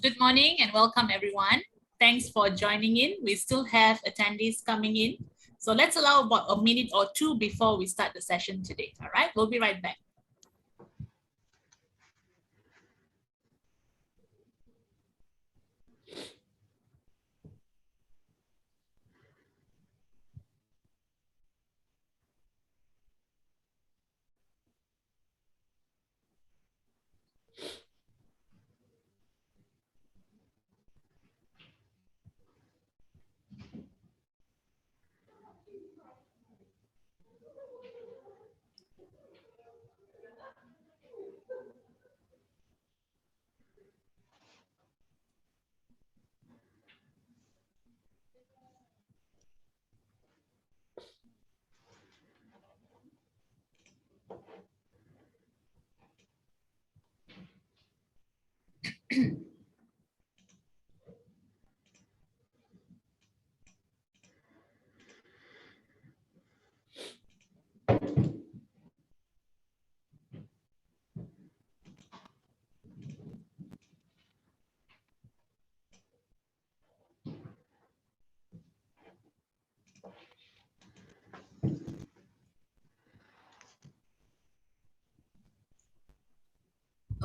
Good morning and welcome everyone. Thanks for joining in. We still have attendees coming in. So let's allow about a minute or two before we start the session today. All right, we'll be right back.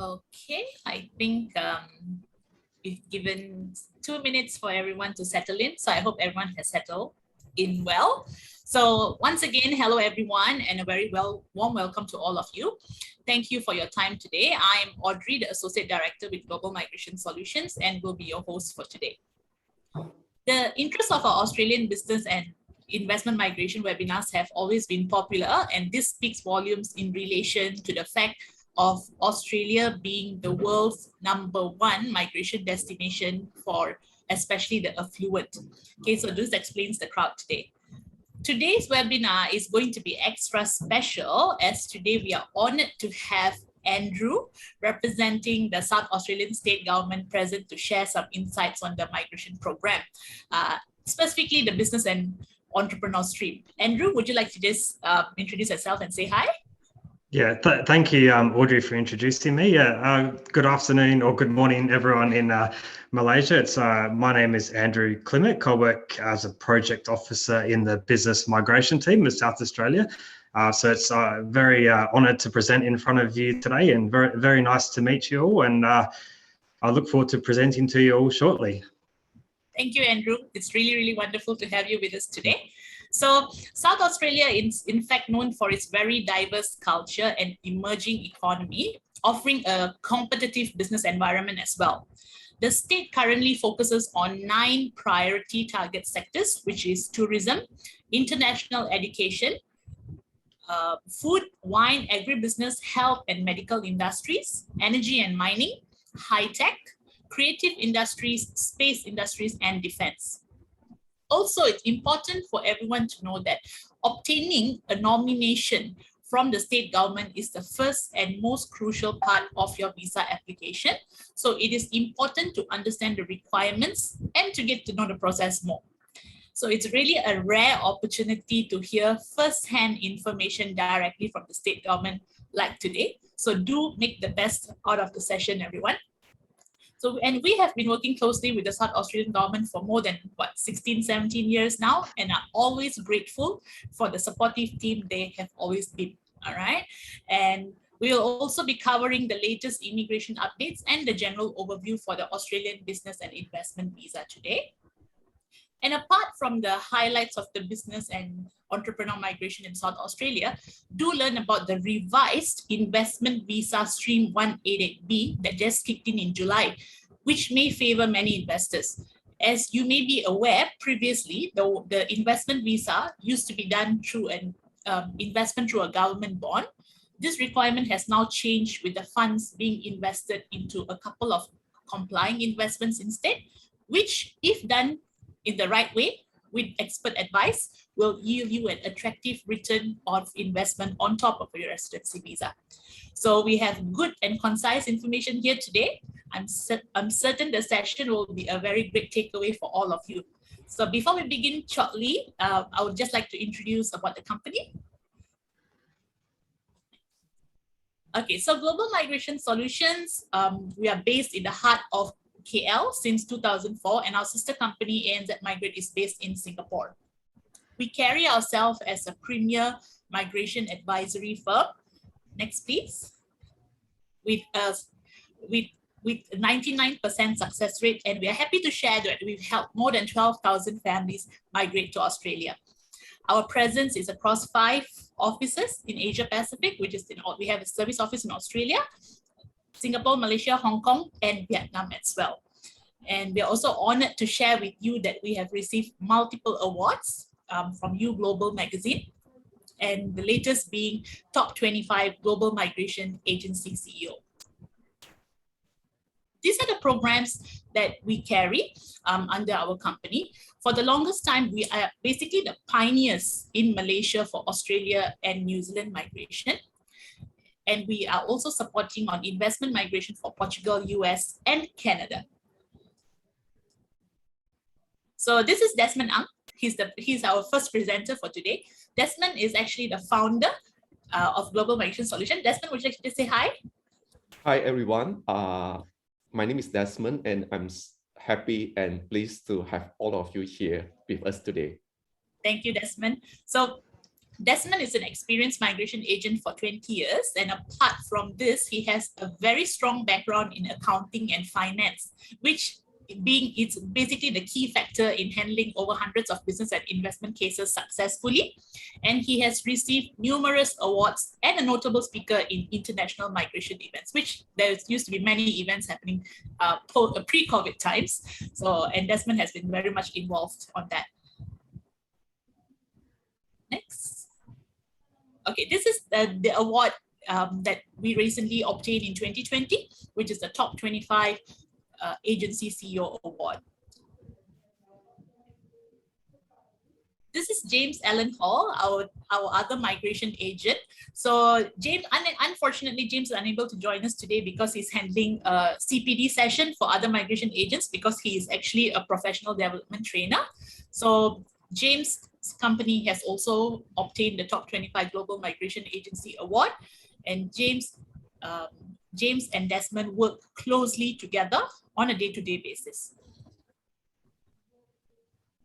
Okay, I think we've given 2 minutes for everyone to settle in. So I hope everyone has settled in well. So once again, hello everyone and a very warm welcome to all of you. Thank you for your time today. I'm Audrey, the Associate Director with Global Migration Solutions, and will be your host for today. The interests of our Australian business and investment migration webinars have always been popular, and this speaks volumes in relation to the fact of Australia being the world's #1 migration destination for especially the affluent. Okay, so this explains the crowd today. Today's webinar is going to be extra special as today we are honored to have Andrew representing the South Australian state government present to share some insights on the migration program, specifically the business and entrepreneurial stream. Andrew, would you like to just introduce yourself and say hi? Yeah, thank you, Audrey, for introducing me. Good afternoon or good morning, everyone in Malaysia. My name is Andrew Klimek. I work as a project officer in the business migration team of South Australia. So it's very honoured to present in front of you today, and very, very nice to meet you all. And I look forward to presenting to you all shortly. Thank you, Andrew. It's really, really wonderful to have you with us today. So South Australia is in fact known for its very diverse culture and emerging economy, offering a competitive business environment as well. The state currently focuses on 9 priority target sectors, which is tourism, international education, food, wine, agribusiness, health and medical industries, energy and mining, high-tech, creative industries, space industries, and defense. Also, it's important for everyone to know that obtaining a nomination from the state government is the first and most crucial part of your visa application. So it is important to understand the requirements and to get to know the process more. So it's really a rare opportunity to hear first-hand information directly from the state government like today. So do make the best out of the session, everyone. So, and we have been working closely with the South Australian government for more than 16, 17 years now, and are always grateful for the supportive team they have always been, all right? And we will also be covering the latest immigration updates and the general overview for the Australian business and investment visa today. And apart from the highlights of the business and entrepreneur migration in South Australia, do learn about the revised investment visa stream 188B that just kicked in July, which may favor many investors. As you may be aware, previously, the investment visa used to be done through an investment through a government bond. This requirement has now changed with the funds being invested into a couple of complying investments instead, which if done in the right way with expert advice will yield you an attractive return of investment on top of your residency visa. So we have good and concise information here today. I'm certain the session will be a very great takeaway for all of you. So before we begin shortly, I would just like to introduce about the company. Okay, so Global Migration Solutions, we are based in the heart of KL since 2004, and our sister company ANZ Migrant is based in Singapore. We carry ourselves as a premier migration advisory firm. Next, please. With 99% success rate, and we are happy to share that we've helped more than 12,000 families migrate to Australia. Our presence is across 5 offices in Asia Pacific, which is we have a service office in Australia, Singapore, Malaysia, Hong Kong, and Vietnam as well. And we're also honored to share with you that we have received multiple awards from Global magazine, and the latest being Top 25 Global Migration Agency CEO. These are the programs that we carry under our company. For the longest time, we are basically the pioneers in Malaysia for Australia and New Zealand migration. And we are also supporting on investment migration for Portugal, US, and Canada. So this is Desmond Ang. He's our first presenter for today. Desmond is actually the founder of Global Migration Solution. Desmond, would you like to say hi? Hi, everyone. My name is Desmond, and I'm happy and pleased to have all of you here with us today. Thank you, Desmond. So Desmond is an experienced migration agent for 20 years. And apart from this, he has a very strong background in accounting and finance, which it's basically the key factor in handling over hundreds of business and investment cases successfully. And he has received numerous awards and a notable speaker in international migration events, which there used to be many events happening pre-COVID times. So, and Desmond has been very much involved on that. Next. Okay, this is the award that we recently obtained in 2020, which is the Top 25 Agency CEO Award. This is James Allen Hall, our other migration agent. So James, unfortunately, James is unable to join us today because he's handling a CPD session for other migration agents because he is actually a professional development trainer. So James' company has also obtained the Top 25 Global Migration Agency Award, and James and Desmond work closely together on a day-to-day basis.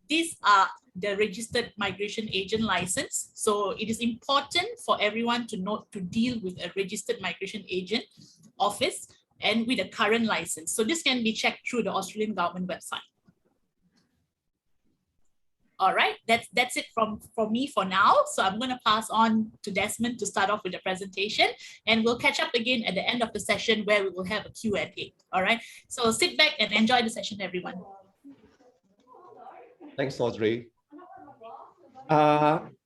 These are the registered migration agent license. So it is important for everyone to note to deal with a registered migration agent office and with a current license. So this can be checked through the Australian government website. All right, that's it from me for now. So I'm going to pass on to Desmond to start off with the presentation, and we'll catch up again at the end of the session where we will have a Q&A. All right, so sit back and enjoy the session, everyone. Thanks, Audrey.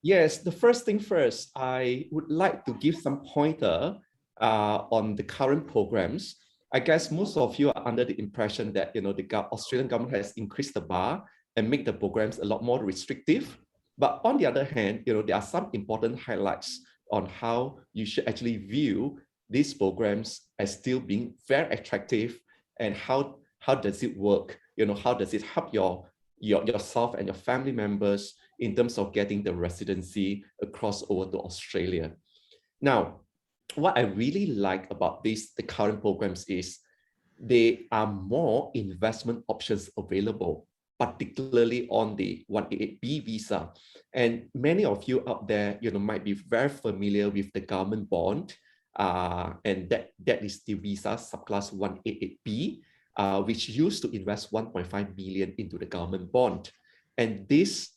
Yes, the first thing first, I would like to give some pointer on the current programs. I guess most of you are under the impression that the Australian government has increased the bar and make the programs a lot more restrictive. But on the other hand, there are some important highlights on how you should actually view these programs as still being very attractive, and how does it work? How does it help yourself and your family members in terms of getting the residency across over to Australia. Now, what I really like about the current programs is there are more investment options available, particularly on the 188B visa. And many of you out there, might be very familiar with the government bond, and that is the visa subclass 188B, which used to invest 1.5 million into the government bond. And these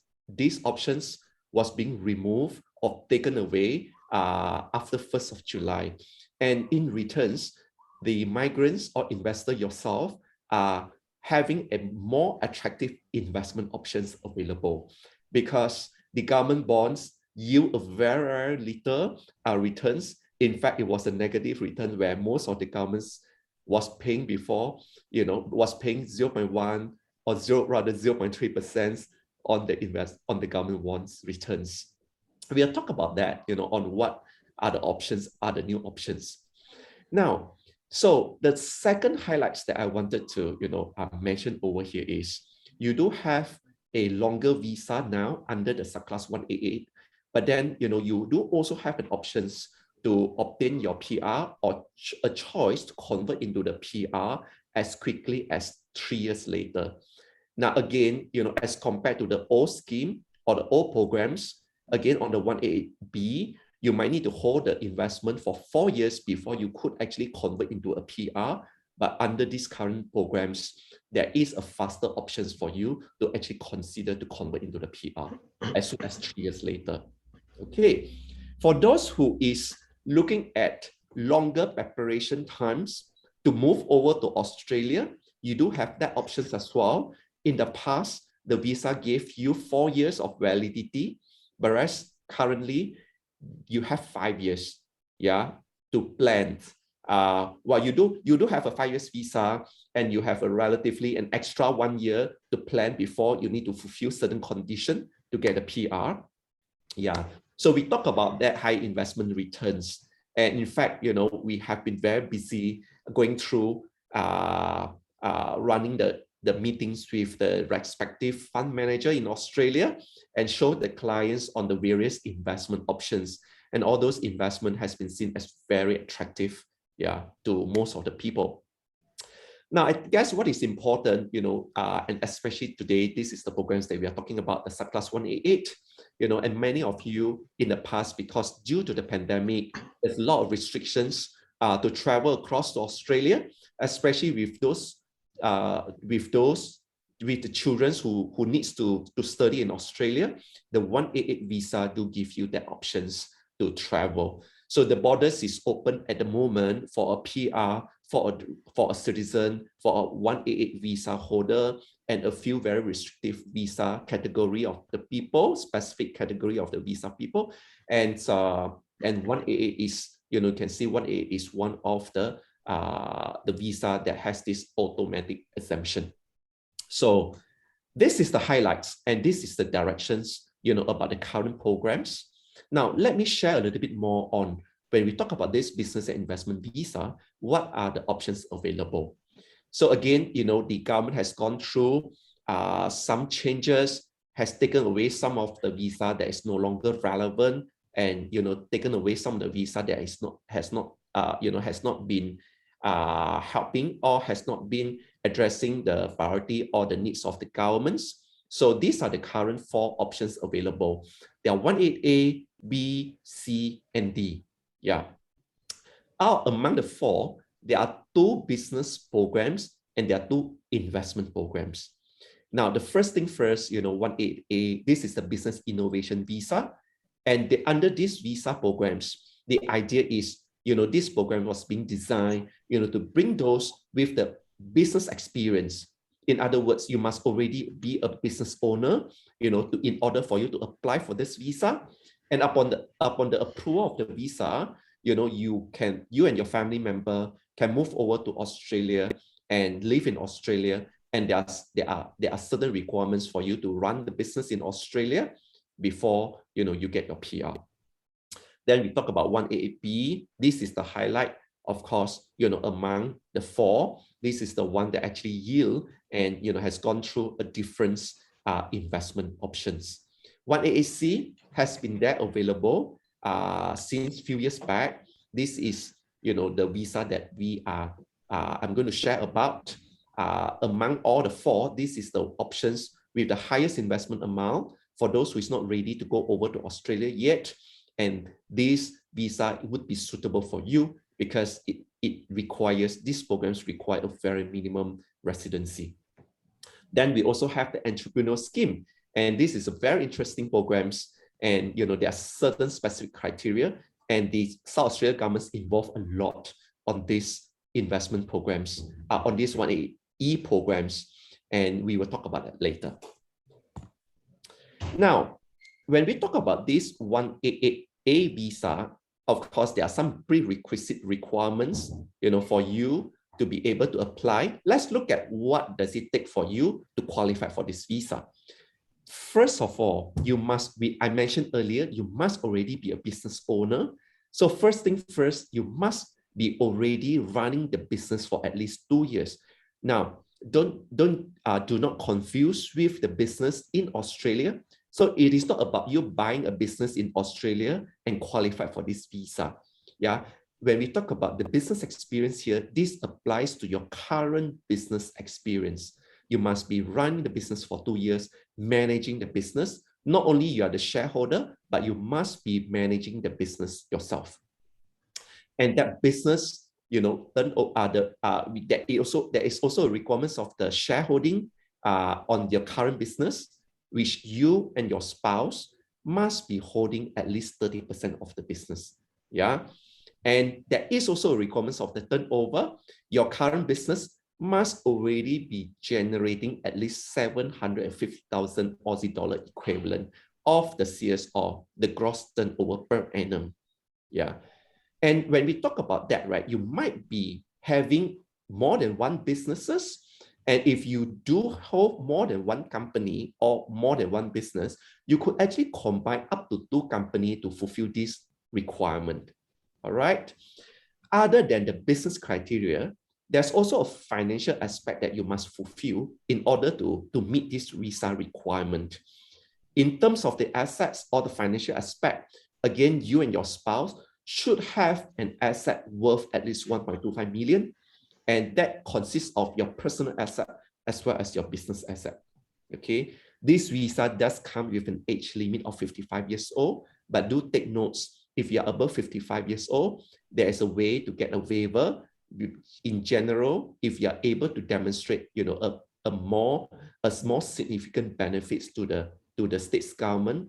options was being removed or taken away after 1st of July. And in returns, the migrants or investor yourself are having a more attractive investment options available, because the government bonds yield a very little returns. In fact, it was a negative return where most of the governments was paying before, was paying 0.1 or 0.3% on the government bonds returns. We'll talk about that, on what are the options, are the new options. Now, so the second highlights that I wanted to, mention over here is you do have a longer visa now under the subclass 188, but then, you do also have an options to obtain your PR or a choice to convert into the PR as quickly as 3 years later. Now, again, as compared to the old scheme or the old programs, again, on the 188B, you might need to hold the investment for 4 years before you could actually convert into a PR. But under these current programs, there is a faster options for you to actually consider to convert into the PR as soon as 3 years later. Okay, for those who is looking at longer preparation times to move over to Australia, you do have that options as well. In the past, the visa gave you 4 years of validity, whereas currently you have 5 years, to plan. Well, you do have a 5 years visa, and you have a relatively an extra 1 year to plan before you need to fulfill certain condition to get a PR. So we talk about that high investment returns, and in fact, we have been very busy going through running the meetings with the respective fund manager in Australia and show the clients on the various investment options. And all those investment has been seen as very attractive, to most of the people. Now, I guess what is important, and especially today, this is the programs that we are talking about, the Subclass 188, and many of you in the past, because due to the pandemic, there's a lot of restrictions to travel across to Australia, especially with the children who needs to study in Australia. The 188 visa do give you the options to travel. So the borders is open at the moment for a PR, for a citizen, for a 188 visa holder, and a few very restrictive visa category of the people, specific category of the visa people. And 188 is, you can see 188 is one of the visa that has this automatic exemption. So this is the highlights, and this is the directions, about the current programs. Now, let me share a little bit more on when we talk about this business and investment visa, what are the options available? So again, the government has gone through some changes, has taken away some of the visa that is no longer relevant, and taken away some of the visa that has not been helping or has not been addressing the priority or the needs of the governments. So these are the current 4 options available. There are 188A, B, C, and D. Among the 4, there are 2 business programs and there are 2 investment programs. Now, the first thing first, 188A, this is the business innovation visa. And under these visa programs, the idea is, this program was being designed, to bring those with the business experience. In other words, you must already be a business owner, in order for you to apply for this visa. And upon the approval of the visa, you and your family member can move over to Australia and live in Australia. And there are certain requirements for you to run the business in Australia before you get your PR. Then we talk about 188B. This is the highlight, of course, among the 4. This is the one that actually yield and has gone through a different investment options. 188C has been there available since few years back. This is the visa that I'm going to share about. Among all the 4, this is the options with the highest investment amount for those who is not ready to go over to Australia yet. And this visa would be suitable for you because these programs require a very minimum residency. Then we also have the Entrepreneurial Scheme. And this is a very interesting programs. And there are certain specific criteria, and the South Australia government's involved a lot on these investment programs, on these 188E programs. And we will talk about that later. Now, when we talk about this 188A visa, of course, there are some prerequisite requirements, for you to be able to apply. Let's look at what does it take for you to qualify for this visa. First of all, I mentioned earlier, you must already be a business owner. So first thing first, you must be already running the business for at least 2 years. Now, do not confuse with the business in Australia. So it is not about you buying a business in Australia and qualify for this visa. when we talk about the business experience here, this applies to your current business experience. You must be running the business for 2 years, managing the business. Not only you are the shareholder, but you must be managing the business yourself. And that business, there is also a requirement of the shareholding on your current business, which you and your spouse must be holding at least 30% of the business. Yeah. And there is also a requirement of the turnover. Your current business must already be generating at least 750,000 Aussie dollar equivalent of the CS, or the gross turnover per annum. Yeah. And when we talk about that, right, you might be having more than one businesses. And if you do hold more than one company or more than one business, you could actually combine up to 2 companies to fulfill this requirement. All right. Other than the business criteria, there's also a financial aspect that you must fulfill in order to meet this visa requirement. In terms of the assets or the financial aspect, again, you and your spouse should have an asset worth at least 1.25 million. And that consists of your personal asset as well as your business asset. Okay. This visa does come with an age limit of 55 years old, but do take notes. If you're above 55 years old, there is a way to get a waiver. In general, if you're able to demonstrate, a more significant benefits to the state's government,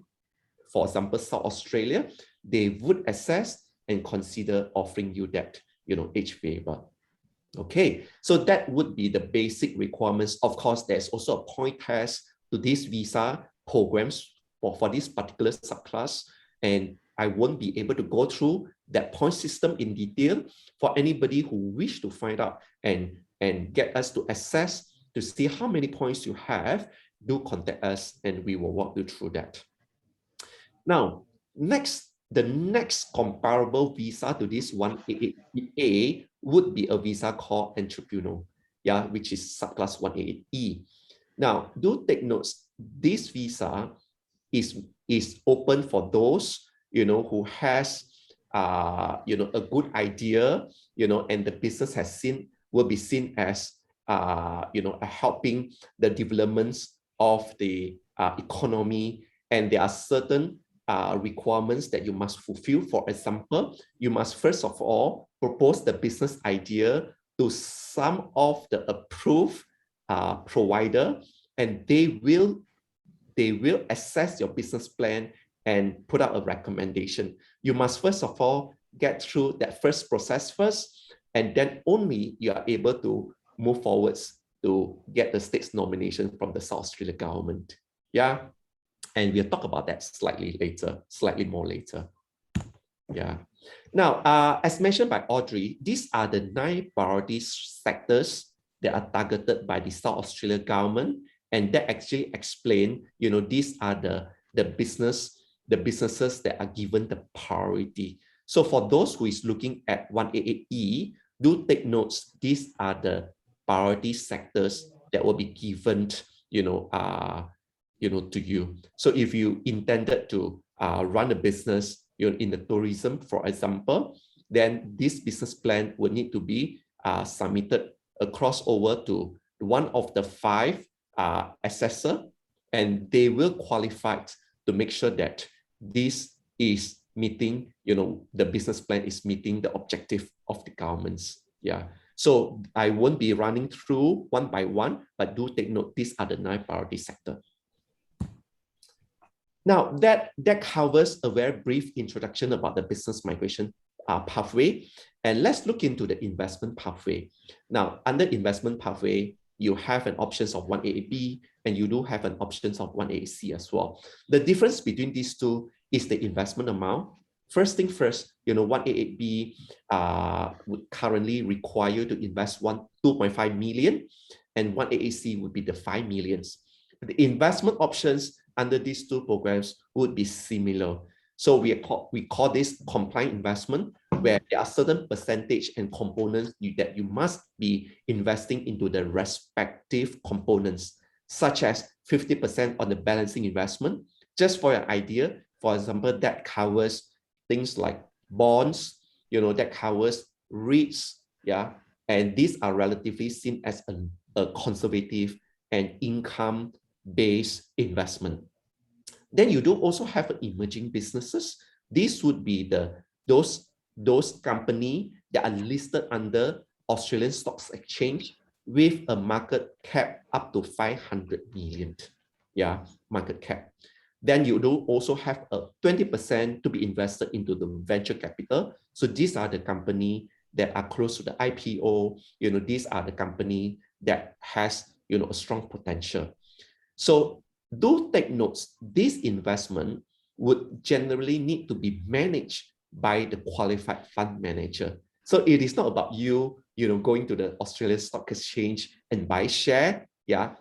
for example, South Australia, they would assess and consider offering you that, age waiver. Okay, so that would be the basic requirements. Of course, there's also a point test to these visa programs for this particular subclass, and I won't be able to go through that point system in detail. For anybody who wish to find out and get us to assess to see how many points you have, do contact us and we will walk you through that. Now, the next comparable visa to this 188A would be a visa called Entrepreneurial, yeah, which is subclass 188E. Now, do take notes, this visa is open for those who has a good idea, and the business will be seen as helping the developments of the economy, and there are certain requirements that you must fulfill. For example, you must first of all propose the business idea to some of the approved provider, and they will assess your business plan and put out a recommendation. You must first of all get through that first process first, and then only you are able to move forwards to get the state's nomination from the South Australia government. Yeah, and we'll talk about that slightly more later. Yeah. Now, as mentioned by Audrey, these are the 9 priority sectors that are targeted by the South Australia government, and that actually explain, these are the businesses that are given the priority. So for those who is looking at 188E, do take notes. These are the priority sectors that will be given, to you. So if you intended to run a business, in the tourism, for example, then this business plan will need to be submitted across over to one of the 5 assessor, and they will qualify to make sure that this is meeting, the business plan is meeting the objective of the governments. Yeah. So I won't be running through one by one, but do take note, these are the 9 priority sector. Now that covers a very brief introduction about the business migration pathway. And let's look into the investment pathway. Now, under investment pathway, you have an options of 188B, and you do have an options of 188C as well. The difference between these two is the investment amount. First thing first, 188B would currently require you to invest 2.5 million, and 188C would be the 5 millions. The investment options under these 2 programs would be similar. So we call this compliant investment, where there are certain percentage and components that you must be investing into the respective components, such as 50% on the balancing investment. Just for your idea, for example, that covers things like bonds, that covers REITs, and these are relatively seen as a conservative and income-based investment. Then you do also have emerging businesses. These would be those companies that are listed under Australian Stock Exchange with a market cap up to 500 million, market cap. Then you do also have a 20% to be invested into the venture capital. So these are the companies that are close to the IPO. These are the companies that has a strong potential. So do take notes. This investment would generally need to be managed by the qualified fund manager. So it is not about you, going to the Australian Stock Exchange and buy share.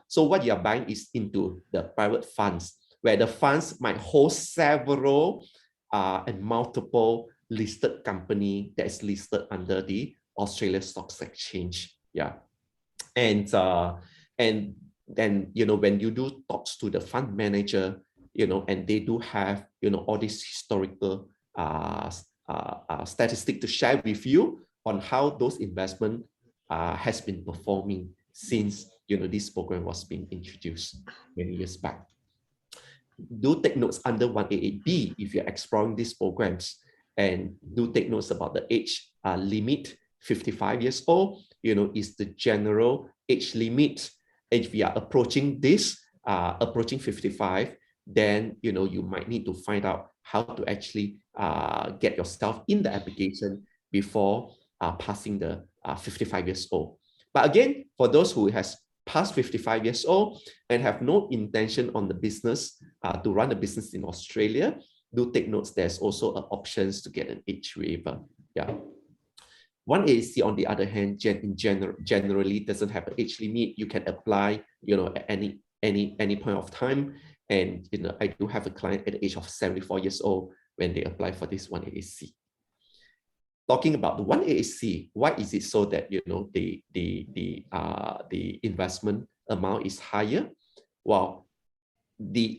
So what you are buying is into the private funds, where the funds might hold several and multiple listed company that is listed under the Australian Stock Exchange. And then when you do talks to the fund manager, and they do have all these historical statistics to share with you on how those investment has been performing since this program was being introduced many years back. Do take notes under 188B if you're exploring these programs, and do take notes about the age limit. 55 years old, is the general age limit. If we are approaching this, approaching 55, then you might need to find out how to actually get yourself in the application before passing the 55 years old. But again, for those who has passed 55 years old and have no intention on the business to run a business in Australia, do take notes. There's also options to get an age waiver. 1AAC, on the other hand, generally doesn't have an age limit. You can apply, at any point of time. And I do have a client at the age of 74 years old when they apply for this 1AAC. Talking about the 1AAC, why is it so that the investment amount is higher? Well,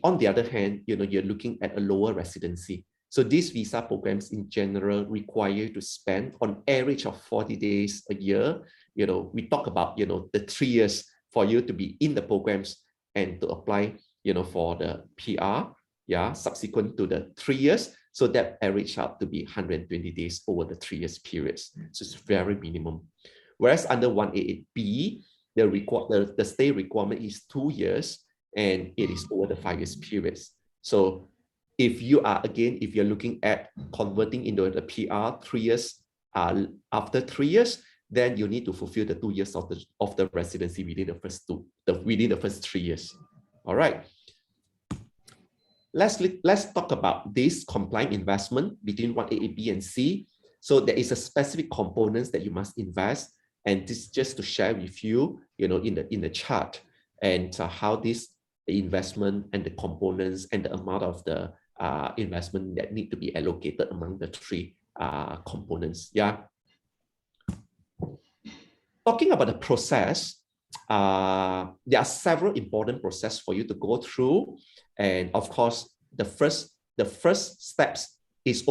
on the other hand, you're looking at a lower residency. So these visa programs in general require you to spend on average of 40 days a year. We talk about the 3 years for you to be in the programs and to apply for the PR, subsequent to the 3 years. So that average out to be 120 days over the 3 years periods. So it's very minimum. Whereas under 188B, the stay requirement is 2 years and it is over the 5 years periods. So if you're looking at converting into the PR 3 years, after 3 years, then you need to fulfill the 2 years of the residency within the first within the first 3 years. All right. Let's talk about this compliant investment between 188B and C. So there is a specific components that you must invest, and this is just to share with you, in the chart, and how this investment and the components and the amount of the investment that need to be allocated among the 3 components. Talking about the process, there are several important processes for you to go through, and of course, the first steps is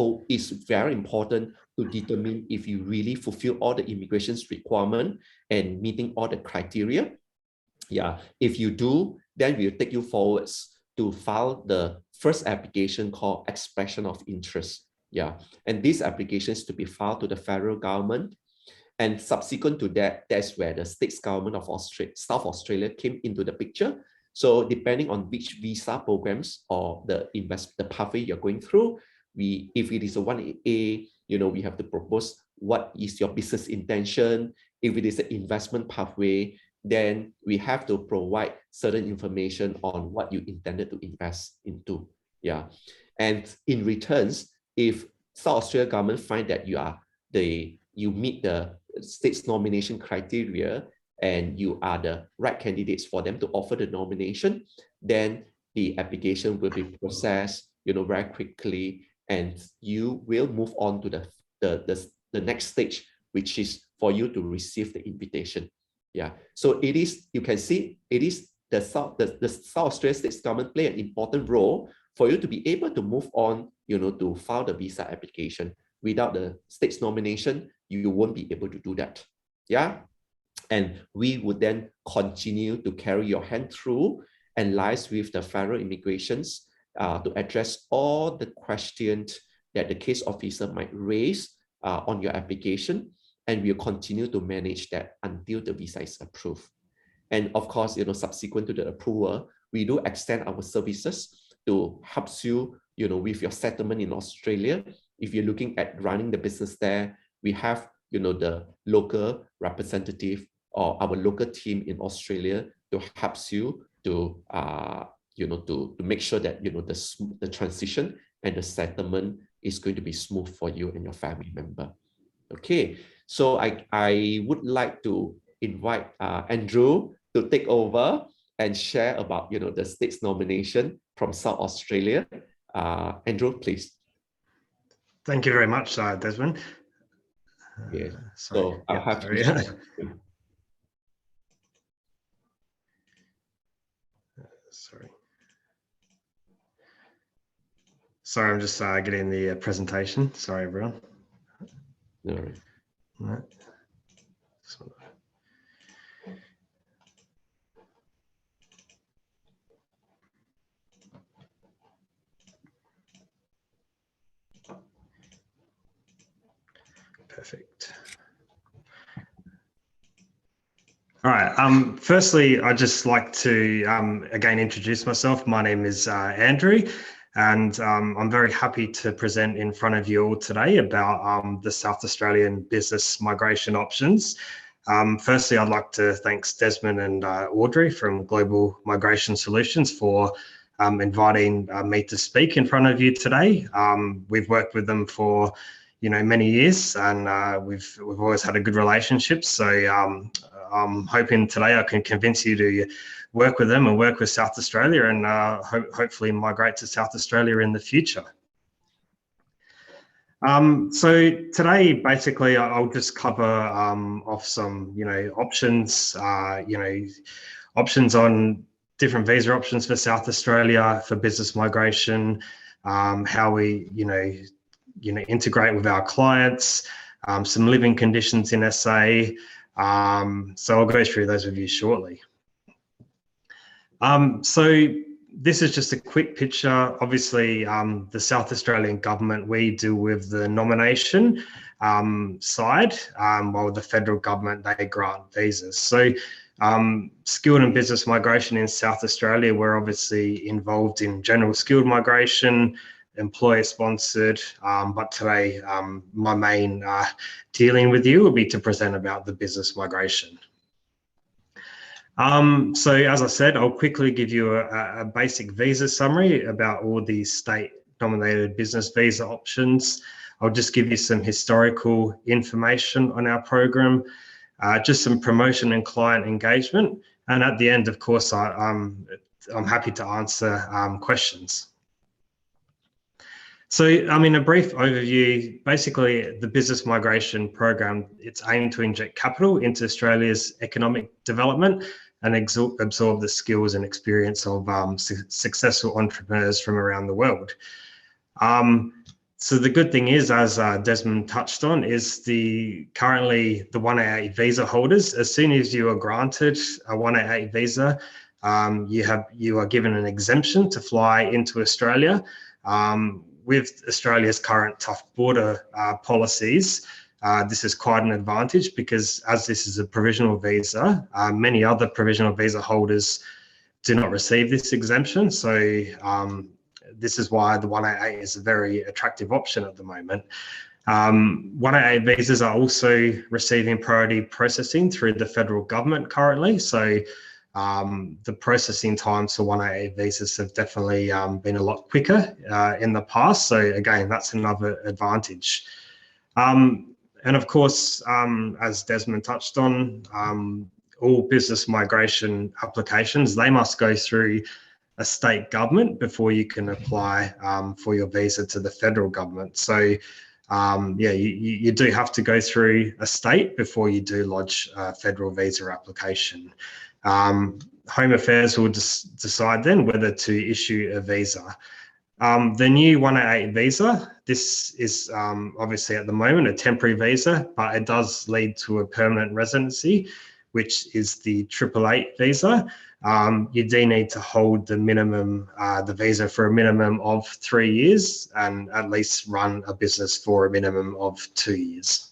very important to determine if you really fulfill all the immigration's requirement and meeting all the criteria. If you do, then we'll take you forwards to file the first application called expression of interest. And these applications to be filed to the federal government. And subsequent to that, that's where the state's government of South Australia came into the picture. So depending on which visa programs or the pathway you're going through, if it is a 1A, we have to propose what is your business intention. If it is an investment pathway, then we have to provide certain information on what you intended to invest into. And in returns, if South Australia government find that you meet the state's nomination criteria and you are the right candidates for them to offer the nomination, then the application will be processed, very quickly, and you will move on to the next stage, which is for you to receive the invitation. So it is, you can see, it is the South Australia State's government play an important role for you to be able to move on, to file the visa application without the state's nomination, you won't be able to do that. Yeah. And we would then continue to carry your hand through and liaise with the federal immigrations to address all the questions that the case officer might raise on your application. And we'll continue to manage that until the visa is approved. And of course, subsequent to the approval, we do extend our services to help you, with your settlement in Australia. If you're looking at running the business there, we have, the local representative or our local team in Australia to help you to, to make sure that, the transition and the settlement is going to be smooth for you and your family member. Okay, so I would like to invite Andrew to take over and share about, the state's nomination from South Australia. Andrew, please. Thank you very much, Desmond. Yes. Sorry. So I'll have sorry. Sorry. Sorry, I'm just getting the presentation. Sorry, everyone. No worries. Right. Perfect. All right. Firstly, I'd just like to again introduce myself. My name is Andrew, and I'm very happy to present in front of you all today about the South Australian business migration options. Firstly, I'd like to thank Desmond and Audrey from Global Migration Solutions for inviting me to speak in front of you today. We've worked with them for many years, and we've always had a good relationship. So I'm hoping today I can convince you to work with them and work with South Australia, and hopefully migrate to South Australia in the future. So today, basically, I'll just cover off some, options, options on different visa options for South Australia for business migration, how we, integrate with our clients, some living conditions in SA. So I'll go through those with you shortly. So this is just a quick picture. Obviously, the South Australian government, we deal with the nomination side, while the federal government, they grant visas. So skilled and business migration in South Australia, we're obviously involved in general skilled migration, employer sponsored, but today my main dealing with you will be to present about the business migration. So as I said, I'll quickly give you a basic visa summary about all these state nominated business visa options. I'll just give you some historical information on our program, just some promotion and client engagement. And at the end, of course, I'm happy to answer questions. So, a brief overview, basically the business migration program, it's aimed to inject capital into Australia's economic development and absorb the skills and experience of successful entrepreneurs from around the world. So the good thing is, as Desmond touched on, is currently the 188 visa holders, as soon as you are granted a 188 visa, you are given an exemption to fly into Australia. With Australia's current tough border policies, this is quite an advantage because as this is a provisional visa, many other provisional visa holders do not receive this exemption. So this is why the 188 is a very attractive option at the moment. 188 visas are also receiving priority processing through the federal government currently. So the processing times for 188 visas have definitely been a lot quicker in the past. So again, that's another advantage. And of course, as Desmond touched on, all business migration applications, they must go through a state government before you can apply for your visa to the federal government. So yeah, you do have to go through a state before you do lodge a federal visa application. Home Affairs will decide then whether to issue a visa. The new 188 visa, this is obviously at the moment a temporary visa, but it does lead to a permanent residency, which is the 888 visa. You do need to hold the minimum, the visa for a minimum of 3 years and at least run a business for a minimum of 2 years.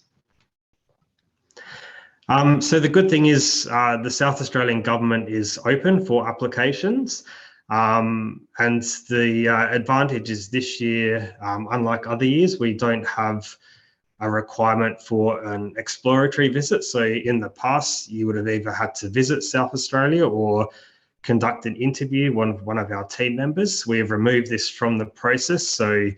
So the good thing is the South Australian government is open for applications. And the advantage is this year, unlike other years, we don't have a requirement for an exploratory visit. So in the past, you would have either had to visit South Australia or conduct an interview with one of our team members. We have removed this from the process. So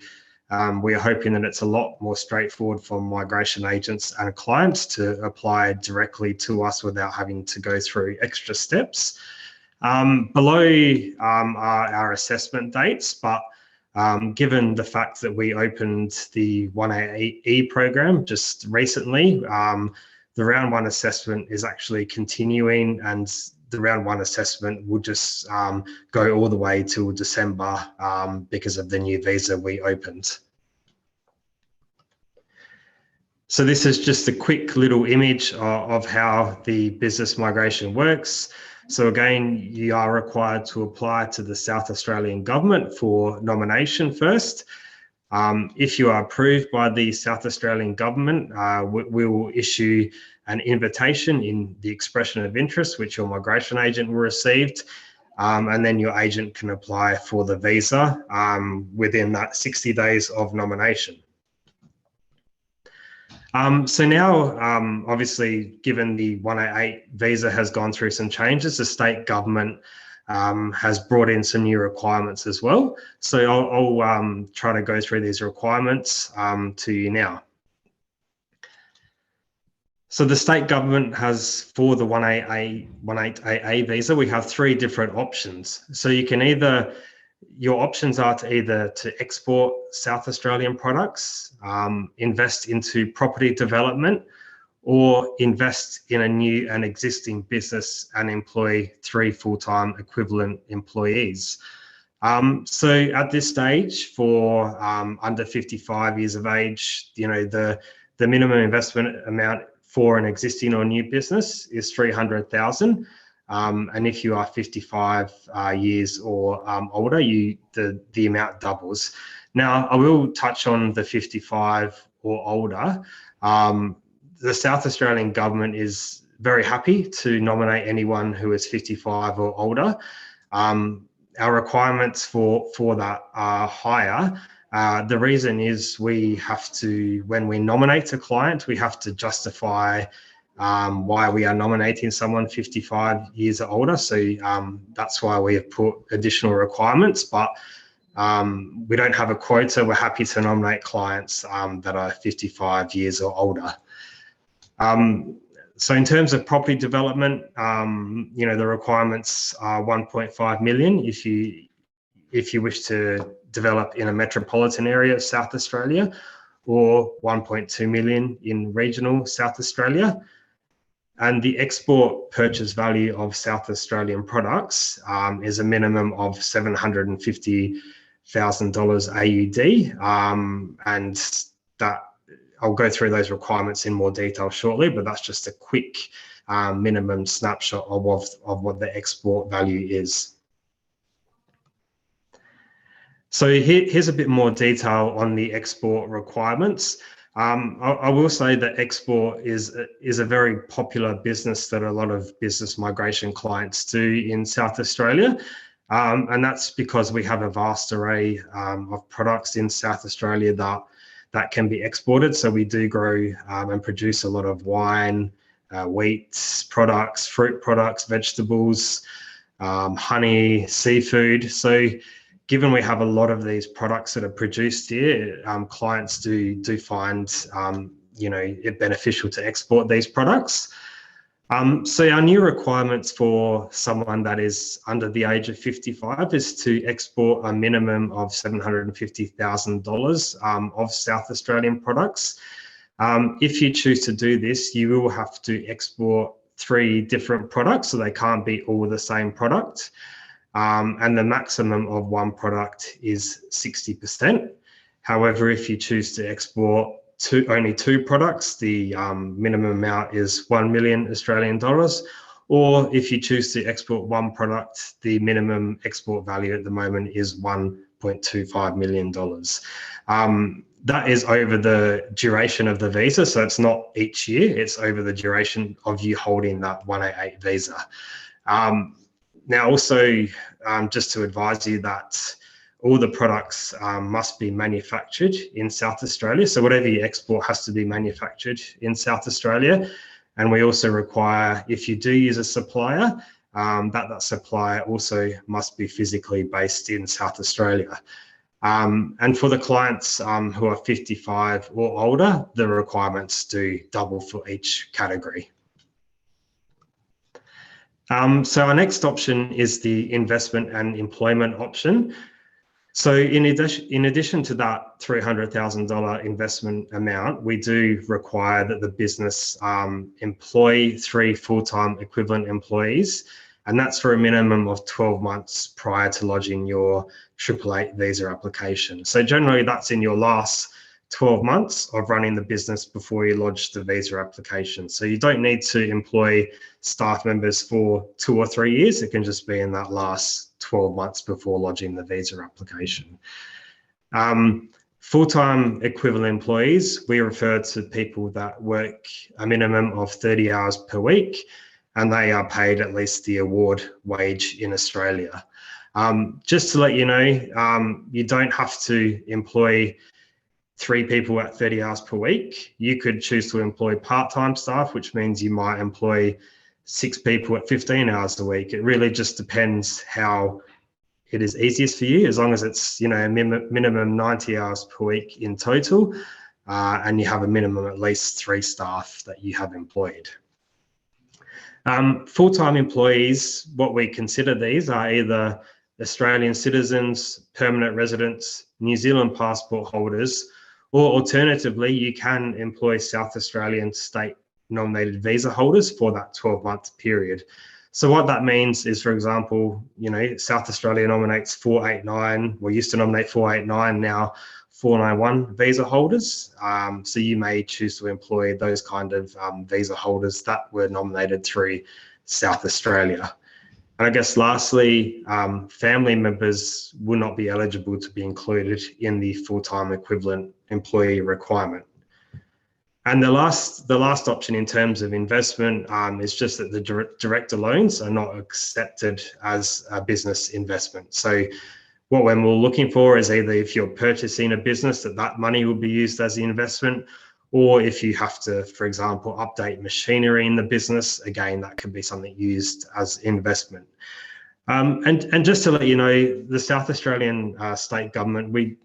we are hoping that it's a lot more straightforward for migration agents and clients to apply directly to us without having to go through extra steps. Below are our assessment dates, but given the fact that we opened the 188E program just recently, the round one assessment is actually continuing, and the round one assessment will just go all the way till December because of the new visa we opened. So this is just a quick little image of how the business migration works. So again, you are required to apply to the South Australian government for nomination first. If you are approved by the South Australian government, we will issue an invitation in the expression of interest, which your migration agent will receive. And then your agent can apply for the visa within that 60 days of nomination. So now, obviously, given the 188 visa has gone through some changes, the state government has brought in some new requirements as well. So I'll try to go through these requirements to you now. So the state government has, for the 188A visa, we have 3 different options. So you can either, your options are to either to export South Australian products, invest into property development, or invest in a new and existing business and employ 3 full-time equivalent employees. So at this stage, for under 55 years of age, you know, the minimum investment amount for an existing or new business is 300,000. And if you are 55 years or older, the amount doubles. Now, I will touch on the 55 or older. The South Australian government is very happy to nominate anyone who is 55 or older. Our requirements for that are higher. The reason is we have to, when we nominate a client, we have to justify why we are nominating someone 55 years or older. So that's why we have put additional requirements, but we don't have a quota. We're happy to nominate clients that are 55 years or older. So in terms of property development, you know, the requirements are 1.5 million if you wish to develop in a metropolitan area of South Australia, or 1.2 million in regional South Australia. And the export purchase value of South Australian products is a minimum of $750,000 AUD. And that, I'll go through those requirements in more detail shortly, but that's just a quick minimum snapshot of what the export value is. So here's a bit more detail on the export requirements. I will say that export is a very popular business that a lot of business migration clients do in South Australia. And that's because we have a vast array of products in South Australia that can be exported. So we do grow and produce a lot of wine, wheat products, fruit products, vegetables, honey, seafood. So given we have a lot of these products that are produced here, clients do find you know, it beneficial to export these products. So our new requirements for someone that is under the age of 55 is to export a minimum of $750,000 of South Australian products. If you choose to do this, you will have to export 3 different products, so they can't be all the same product. and the maximum of one product is 60%. However, if you choose to export only two products, the minimum amount is 1 million Australian dollars. Or if you choose to export one product, the minimum export value at the moment is $1.25 million. That is over the duration of the visa, so it's not each year, it's over the duration of you holding that 188 visa. Now also, just to advise you that all the products must be manufactured in South Australia. So whatever you export has to be manufactured in South Australia. And we also require, if you do use a supplier, that supplier also must be physically based in South Australia. And for the clients who are 55 or older, the requirements do double for each category. So our next option is the investment and employment option. So in addition to that $300,000 investment amount, we do require that the business employ 3 full-time equivalent employees, and that's for a minimum of 12 months prior to lodging your 888 visa application. So generally that's in your last 12 months of running the business before you lodge the visa application. So you don't need to employ staff members for 2 or 3 years. It can just be in that last 12 months before lodging the visa application. Full-time equivalent employees, we refer to people that work a minimum of 30 hours per week, and they are paid at least the award wage in Australia. Just to let you know, you don't have to employ 3 people at 30 hours per week. You could choose to employ part-time staff, which means you might employ 6 people at 15 hours a week. It really just depends how it is easiest for you, as long as it's, a minimum 90 hours per week in total, and you have a minimum at least 3 staff that you have employed. Full-time employees, what we consider these are either Australian citizens, permanent residents, New Zealand passport holders, or alternatively, you can employ South Australian state nominated visa holders for that 12-month period. So what that means is, for example, South Australia nominates 489, well, used to nominate 489, now 491 visa holders. So you may choose to employ those kind of visa holders that were nominated through South Australia. And I guess lastly, family members will not be eligible to be included in the full-time equivalent employee requirement. And the last option in terms of investment is just that the director loans are not accepted as a business investment. So what we're more looking for is either if you're purchasing a business, that money will be used as the investment, or if you have to, for example, update machinery in the business, again, that could be something used as investment. And just to let you know, the South Australian state government, we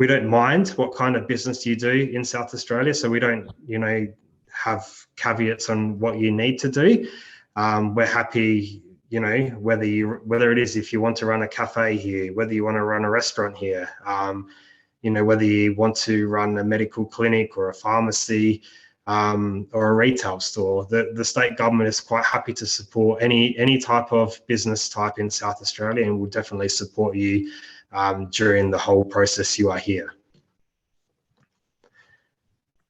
don't mind what kind of business you do in South Australia, so we don't, have caveats on what you need to do. We're happy, whether it is if you want to run a cafe here, whether you want to run a restaurant here, whether you want to run a medical clinic or a pharmacy or a retail store, the state government is quite happy to support any type of business type in South Australia, and will definitely support you during the whole process you are here.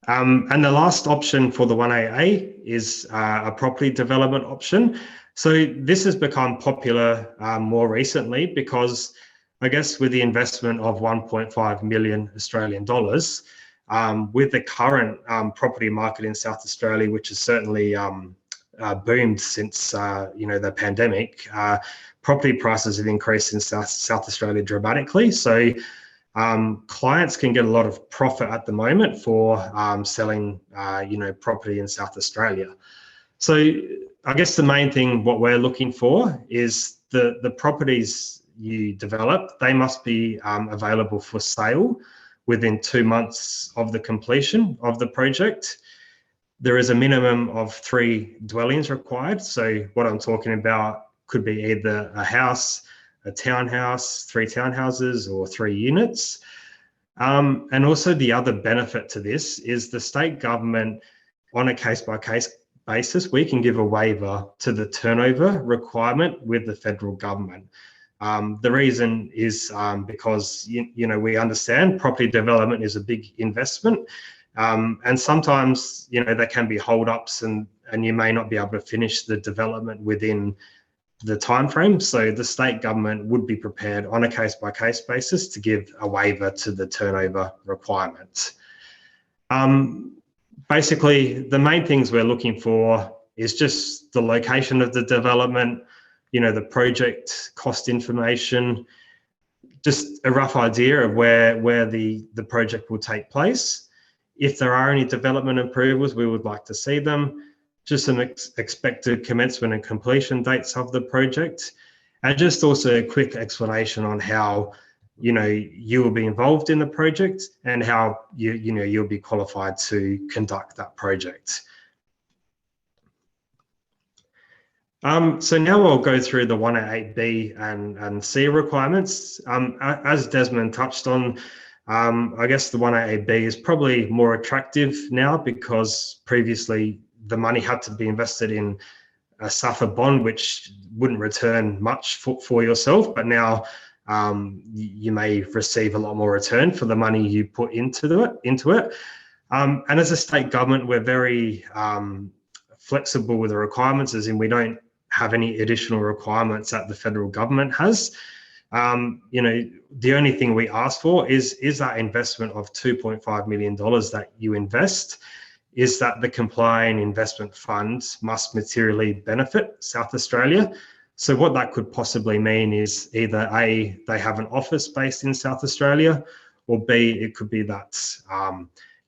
And the last option for the 1AA is a property development option. So this has become popular more recently because, I guess, with the investment of 1.5 million Australian dollars, with the current property market in South Australia, which has certainly boomed since the pandemic, property prices have increased in South Australia dramatically. So clients can get a lot of profit at the moment for selling property in South Australia. So I guess the main thing what we're looking for is the properties you develop, they must be available for sale within 2 months of the completion of the project. There is a minimum of 3 dwellings required. So what I'm talking about could be either a house, a townhouse, 3 townhouses, or 3 units. And also the other benefit to this is the state government, on a case-by-case basis, we can give a waiver to the turnover requirement with the federal government. The reason is because, we understand property development is a big investment. And sometimes, there can be hold-ups and you may not be able to finish the development within the time frame. So the state government would be prepared on a case-by-case basis to give a waiver to the turnover requirement. Basically, the main things we're looking for is just the location of the development, the project cost information, just a rough idea of where the project will take place. If there are any development approvals, we would like to see them. Just some expected commencement and completion dates of the project, and just also a quick explanation on how you will be involved in the project and how you'll be qualified to conduct that project. So now I'll go through the 188B and C requirements. As Desmond touched on, I guess the 188B is probably more attractive now because previously the money had to be invested in a SAFA bond, which wouldn't return much for yourself, but now you may receive a lot more return for the money you put into it. And as a state government, we're very flexible with the requirements, as in we don't have any additional requirements that the federal government has. The only thing we ask for is that investment of $2.5 million that you invest, is that the complying investment funds must materially benefit South Australia. So what that could possibly mean is either A, they have an office based in South Australia, or B, it could be that,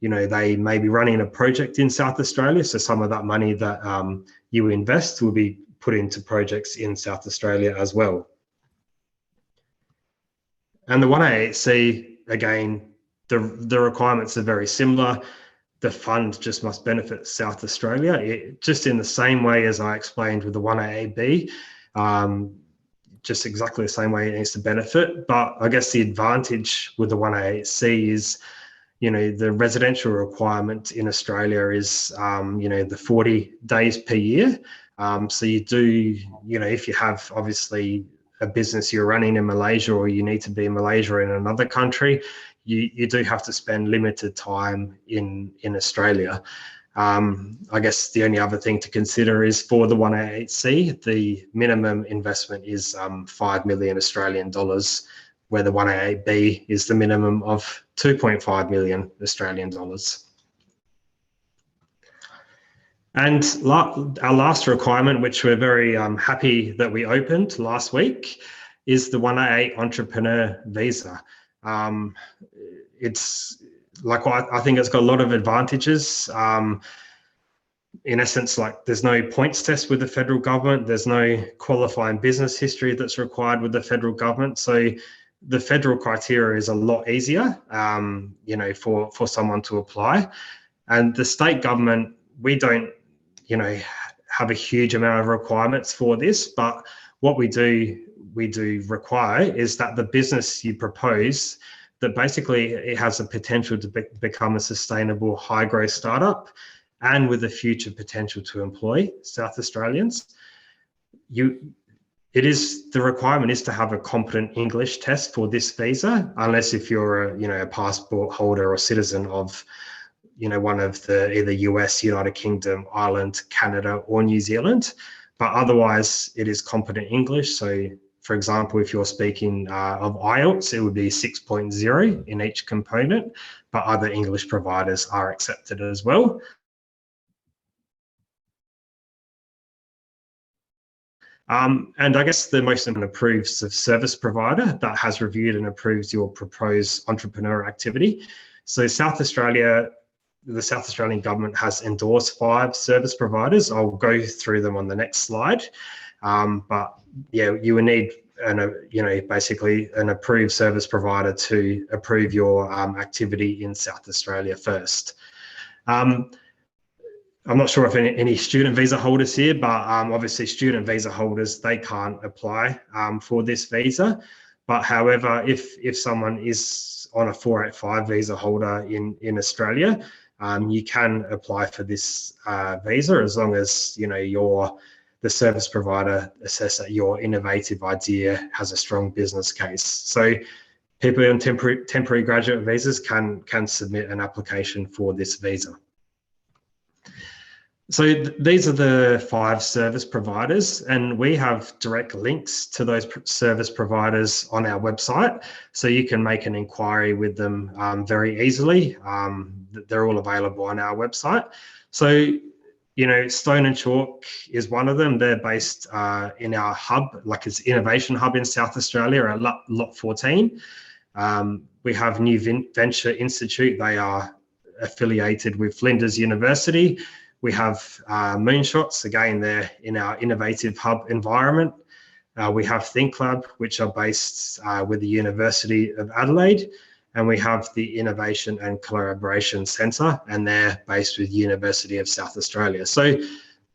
they may be running a project in South Australia. So some of that money that you invest will be put into projects in South Australia as well. And the 188C, again, the requirements are very similar. The fund just must benefit South Australia, just in the same way as I explained with the 188B, just exactly the same way it needs to benefit. But I guess the advantage with the 188C is, the residential requirement in Australia is, the 40 days per year. So you do, if you have obviously a business you're running in Malaysia, or you need to be in Malaysia in another country, you do have to spend limited time in Australia. I guess the only other thing to consider is for the 188C, the minimum investment is 5 million Australian dollars, where the 188B is the minimum of 2.5 million Australian dollars. And our last requirement, which we're very happy that we opened last week, is the 188 entrepreneur visa. It's like, I think it's got a lot of advantages. In essence, like there's no points test with the federal government. There's no qualifying business history that's required with the federal government. So the federal criteria is a lot easier, for someone to apply. And the state government, we don't, have a huge amount of requirements for this, but what we do require is that the business you propose, that basically it has the potential to become a sustainable high growth startup, and with the future potential to employ South Australians. The requirement is to have a competent English test for this visa, unless if you're a passport holder or citizen of one of the either US, United Kingdom, Ireland, Canada, or New Zealand. But otherwise, it is competent English. So, for example, if you're speaking of IELTS, it would be 6.0 in each component, but other English providers are accepted as well. And I guess the most important approves a service provider that has reviewed and approves your proposed entrepreneur activity. So the South Australian government has endorsed 5 service providers. I'll go through them on the next slide. But yeah, you would need basically an approved service provider to approve your activity in South Australia first. I'm not sure if any student visa holders here, but obviously student visa holders, they can't apply for this visa. But however, if someone is on a 485 visa holder in Australia, you can apply for this visa as long as the service provider assess that your innovative idea has a strong business case. So people on temporary graduate visas can submit an application for this visa. So these are the 5 service providers, and we have direct links to those service providers on our website. So you can make an inquiry with them very easily. They're all available on our website. So, Stone and Chalk is one of them. They're based in our hub, like it's innovation hub in South Australia at Lot 14. We have New Venture Institute. They are affiliated with Flinders University. We have Moonshots, again, they're in our innovative hub environment. We have ThinkLab, which are based with the University of Adelaide. And we have the Innovation and Collaboration Centre, and they're based with University of South Australia. So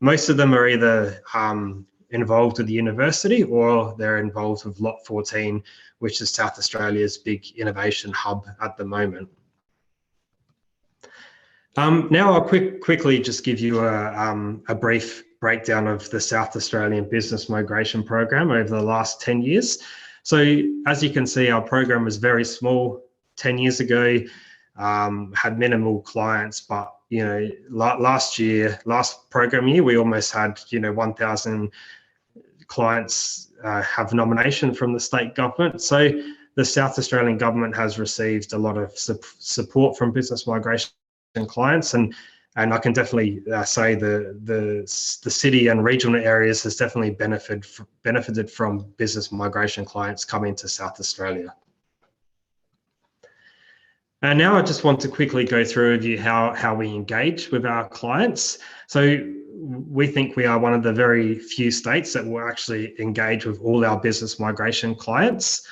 most of them are either involved with the university or they're involved with Lot 14, which is South Australia's big innovation hub at the moment. Now I'll quickly just give you a brief breakdown of the South Australian Business Migration Program over the last 10 years. So as you can see, our program was very small 10 years ago, had minimal clients, but last program year, we almost had 1,000 clients have nomination from the state government. So the South Australian government has received a lot of support from business migration clients, and I can definitely say the city and regional areas has definitely benefited from business migration clients coming to South Australia. And now I just want to quickly go through with you how we engage with our clients. So we think we are one of the very few states that will actually engage with all our business migration clients.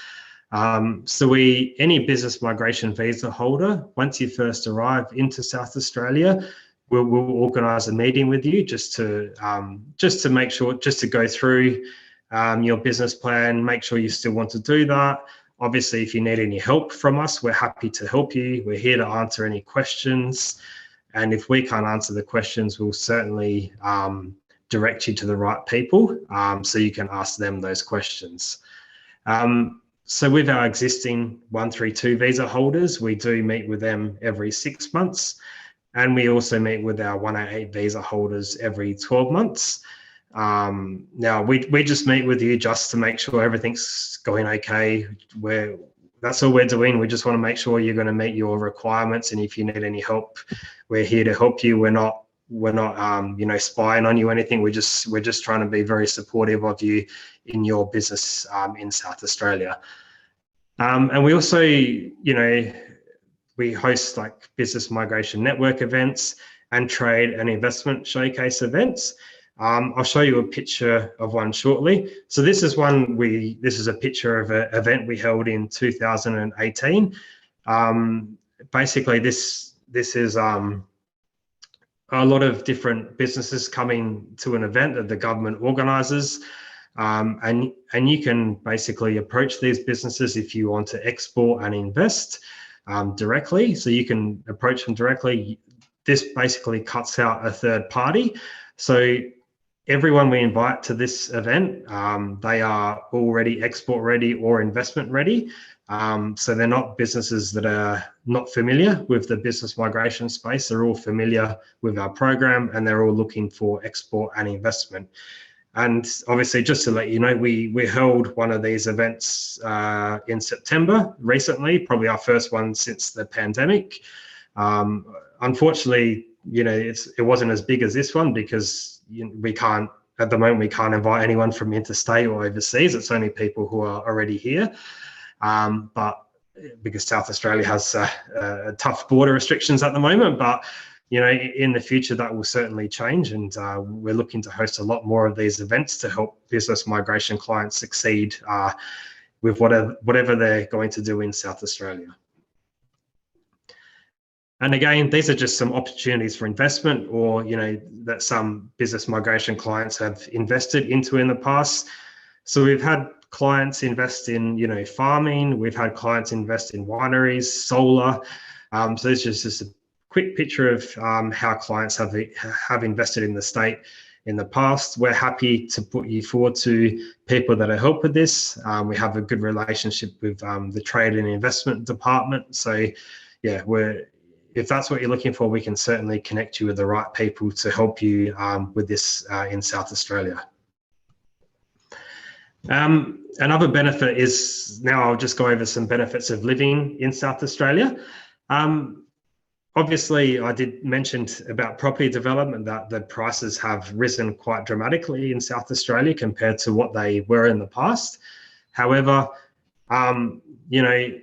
So any business migration visa holder, once you first arrive into South Australia, we'll organise a meeting with you just to make sure, just to go through your business plan, make sure you still want to do that. Obviously, if you need any help from us, we're happy to help you. We're here to answer any questions. And if we can't answer the questions, we'll certainly direct you to the right people so you can ask them those questions. So with our existing 132 visa holders, we do meet with them every 6 months. And we also meet with our 188 visa holders every 12 months. Now, we just meet with you just to make sure everything's going okay. That's all we're doing. We just want to make sure you're going to meet your requirements. And if you need any help, we're here to help you. We're not spying on you or anything. We're just trying to be very supportive of you in your business in South Australia. And we also, we host like business migration network events and trade and investment showcase events. I'll show you a picture of one shortly. So this is a picture of an event we held in 2018. Basically, this is a lot of different businesses coming to an event that the government organises. And you can basically approach these businesses if you want to export and invest directly. So you can approach them directly. This basically cuts out a third party. So everyone we invite to this event, they are already export ready or investment ready. So they're not businesses that are not familiar with the business migration space. They're all familiar with our program and they're all looking for export and investment. And obviously, just to let you know, we held one of these events in September recently, probably our first one since the pandemic. Unfortunately, it wasn't as big as this one because at the moment we can't invite anyone from interstate or overseas. It's only people who are already here. But because South Australia has tough border restrictions at the moment, but in the future that will certainly change, and we're looking to host a lot more of these events to help business migration clients succeed with whatever they're going to do in South Australia. And again, these are just some opportunities for investment or, that some business migration clients have invested into in the past. So we've had clients invest in, farming. We've had clients invest in wineries, solar. So this is just a quick picture of how clients have invested in the state in the past. We're happy to put you forward to people that help with this. We have a good relationship with the Trade and Investment Department. So yeah, if that's what you're looking for, we can certainly connect you with the right people to help you with this in South Australia. Another benefit is, now I'll just go over some benefits of living in South Australia. Obviously, I did mention about property development that the prices have risen quite dramatically in South Australia compared to what they were in the past. However, you know,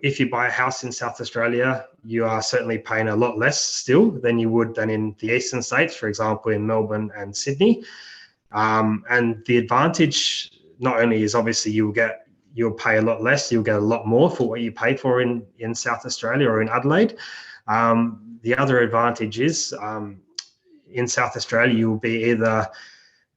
if you buy a house in South Australia, you are certainly paying a lot less still than you would than in the eastern states, for example, in Melbourne and Sydney. And the advantage not only is obviously you'll pay a lot less, you'll get a lot more for what you pay for in South Australia or in Adelaide. The other advantage is in South Australia, you will be either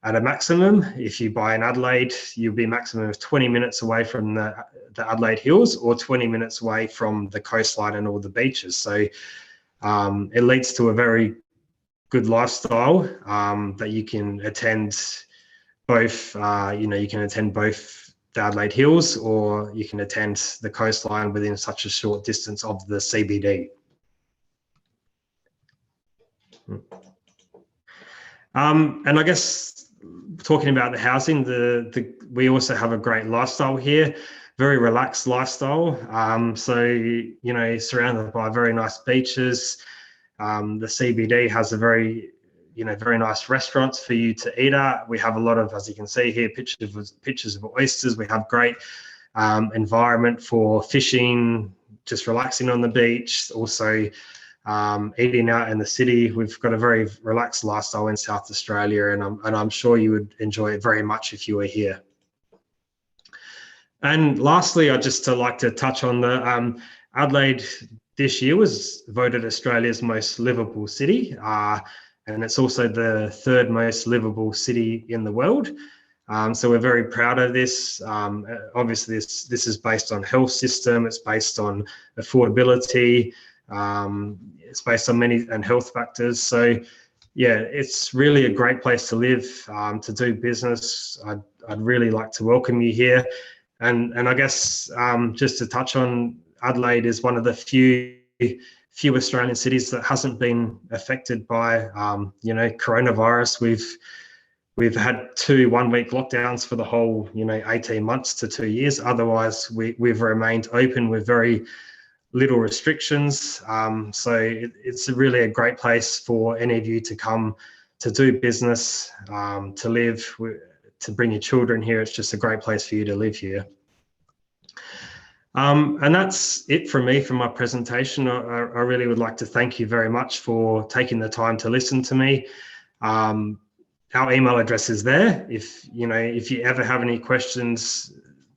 at a maximum. If you buy in Adelaide, you'll be a maximum of 20 minutes away from the Adelaide Hills or 20 minutes away from the coastline and all the beaches. So it leads to a very good lifestyle that you can attend both, you can attend both the Adelaide Hills or you can attend the coastline within such a short distance of the CBD. And I guess talking about the housing, we also have a great lifestyle here, very relaxed lifestyle. So, you know, surrounded by very nice beaches. The CBD has a very nice restaurants for you to eat at. We have a lot of, as you can see here, pictures of oysters. We have great environment for fishing, just relaxing on the beach. Also, eating out in the city. We've got a very relaxed lifestyle in South Australia, and I'm sure you would enjoy it very much if you were here. And lastly, I'd just like to touch on the Adelaide this year was voted Australia's most livable city, and it's also the third most livable city in the world. So we're very proud of this. Obviously, this is based on health system. It's based on affordability. It's based on many health factors. So yeah, it's really a great place to live, to do business. I'd really like to welcome you here. And I guess just to touch on, Adelaide is one of the few Australian cities that hasn't been affected by coronavirus. We've had 2 one-week lockdowns for the whole 18 months to 2 years. Otherwise, we've remained open with very little restrictions. So it's really a great place for any of you to come to do business, to live, to bring your children here. It's just a great place for you to live here. And that's it from me for my presentation. I really would like to thank you very much for taking the time to listen to me. Our email address is there. If you ever have any questions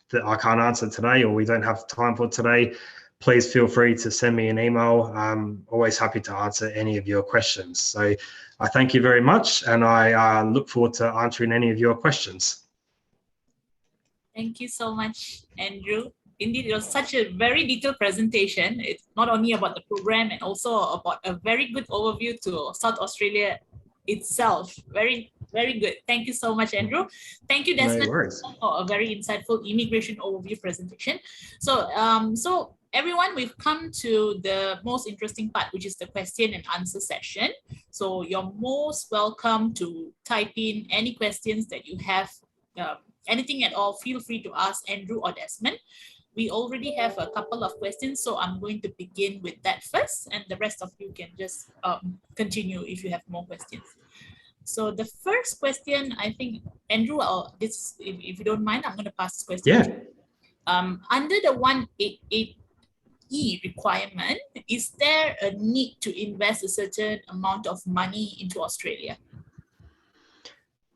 that I can't answer today or we don't have time for today, please feel free to send me an email. I'm always happy to answer any of your questions. So I thank you very much, and I look forward to answering any of your questions. Thank you so much, Andrew. Indeed, it was such a very detailed presentation. It's not only about the program and also about a very good overview to South Australia itself. Very, very good. Thank you so much, Andrew. Thank you, Desmond, for a very insightful immigration overview presentation. So everyone, we've come to the most interesting part, which is the question and answer session. So you're most welcome to type in any questions that you have, anything at all. Feel free to ask Andrew or Desmond. We already have a couple of questions, so I'm going to begin with that first, and the rest of you can just continue if you have more questions. So the first question, I think, Andrew, if you don't mind, I'm going to pass this question. Yeah. Under the 188E requirement, is there a need to invest a certain amount of money into Australia?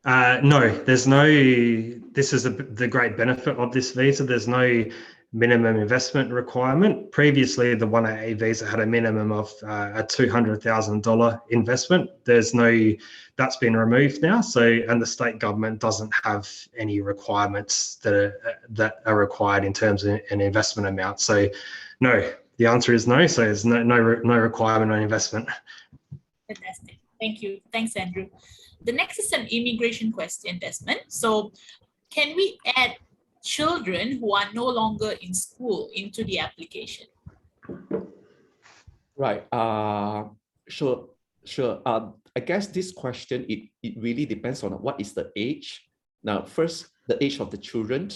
No, there's no, this is the great benefit of this visa. There's no minimum investment requirement. Previously, the 188 visa had a minimum of a $200,000 investment. That's been removed now. So, and the state government doesn't have any requirements that are required in terms of an investment amount. So no, the answer is no. So there's no requirement on investment. Fantastic. Thank you. Thanks, Andrew. The next is an immigration question, Desmond. So can we add children who are no longer in school into the application? Right. Sure. I guess this question, it really depends on what is the age. Now, first, the age of the children.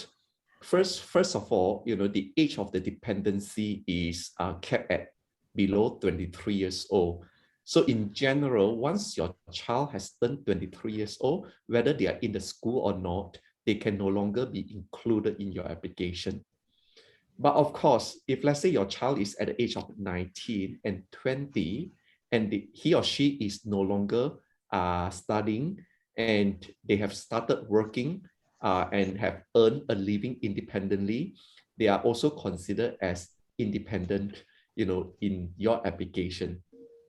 First of all, the age of the dependency is kept at below 23 years old. So in general, once your child has turned 23 years old, whether they are in the school or not, they can no longer be included in your application. But of course, if let's say your child is at the age of 19 and 20, and he or she is no longer studying, and they have started working and have earned a living independently, they are also considered as independent, in your application.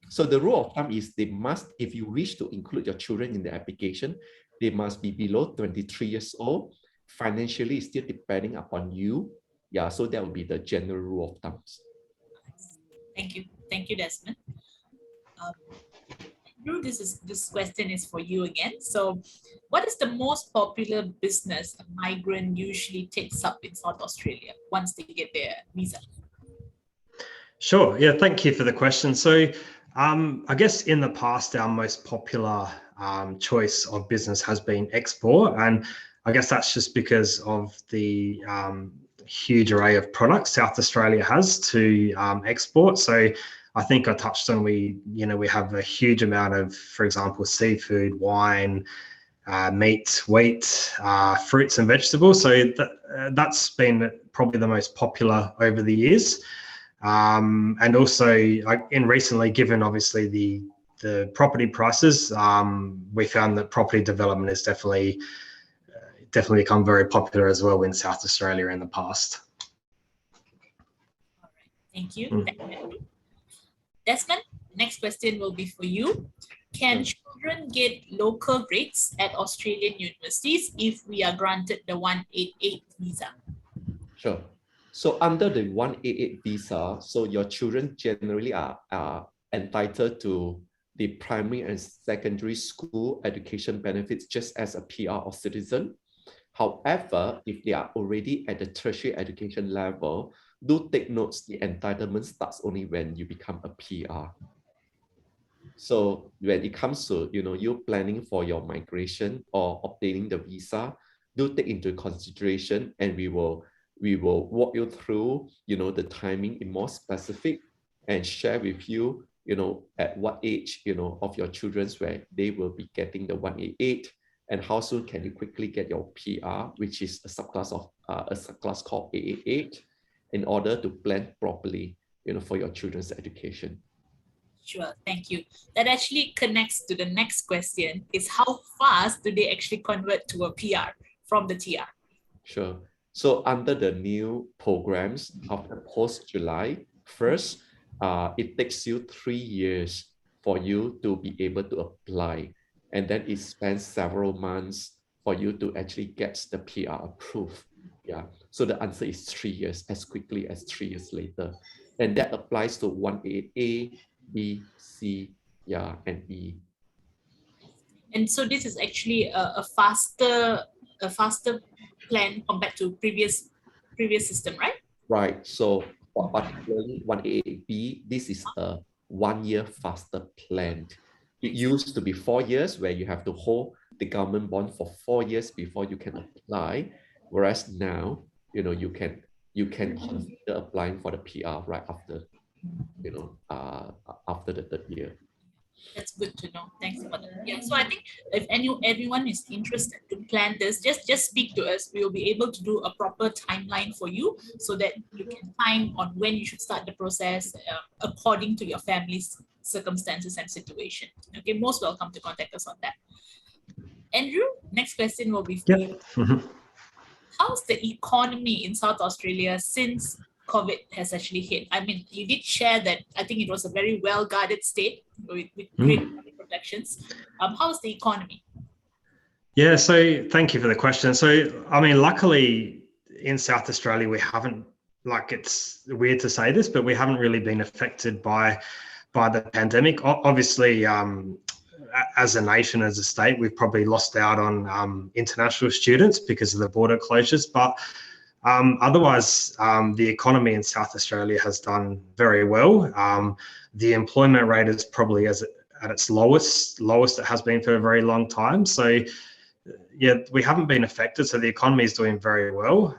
So the rule of thumb is they must, if you wish to include your children in the application, they must be below 23 years old. Financially, it's still depending upon you. Yeah, so that would be the general rule of thumb. Thank you, Desmond. Andrew, this question is for you again. So, what is the most popular business a migrant usually takes up in South Australia once they get their visa? Sure. Yeah, thank you for the question. So, I guess in the past, our most popular choice of business has been export, and I guess that's just because of the huge array of products South Australia has to export. So I think I touched on we have a huge amount of, for example, seafood, wine, meat, wheat, fruits and vegetables. So that's been probably the most popular over the years. And also in recently, given obviously the property prices, we found that property development has definitely become very popular as well in South Australia in the past. All right. Thank you. Desmond, next question will be for you. Can children get local rates at Australian universities if we are granted the 188 visa? Sure. So under the 188 visa, so your children generally are entitled to the primary and secondary school education benefits just as a PR or citizen. However, if they are already at the tertiary education level, do take notes, the entitlement starts only when you become a PR. So when it comes to, you planning for your migration or obtaining the visa, do take into consideration, and we will walk you through, the timing in more specific, and share with you, at what age, of your children's where they will be getting the 188. And how soon can you quickly get your PR, which is a subclass called 888, in order to plan properly, for your children's education. Sure, thank you. That actually connects to the next question, is how fast do they actually convert to a PR from the TR? Sure. So under the new programs, after post-July 1st, it takes you 3 years for you to be able to apply. And then it spends several months for you to actually get the PR approved. Yeah. So the answer is 3 years, as quickly as 3 years later. And that applies to 188A, B, C, yeah, and E. And so this is actually a faster plan compared to previous system, right? Right. So particularly 188B, this is a 1 year faster plan. It used to be 4 years where you have to hold the government bond for 4 years before you can apply. Whereas now, you can consider applying for the PR right after, after the 3rd year. That's good to know. Thanks for that. Yeah. So I think if everyone is interested to plan this, just speak to us. We will be able to do a proper timeline for you so that you can time on when you should start the process according to your family's circumstances and situation. Okay, most welcome to contact us on that. Andrew, next question will be for you. How's the economy in South Australia since COVID has actually hit? I mean, you did share that I think it was a very well-guarded state with great protections. How's the economy? Yeah, so thank you for the question. So, I mean, luckily in South Australia, we haven't like it's weird to say this, but we haven't really been affected by the pandemic. Obviously, as a nation, as a state, we've probably lost out on international students because of the border closures. But otherwise, the economy in South Australia has done very well. The employment rate is probably at its lowest it has been for a very long time. So yeah, we haven't been affected. So the economy is doing very well.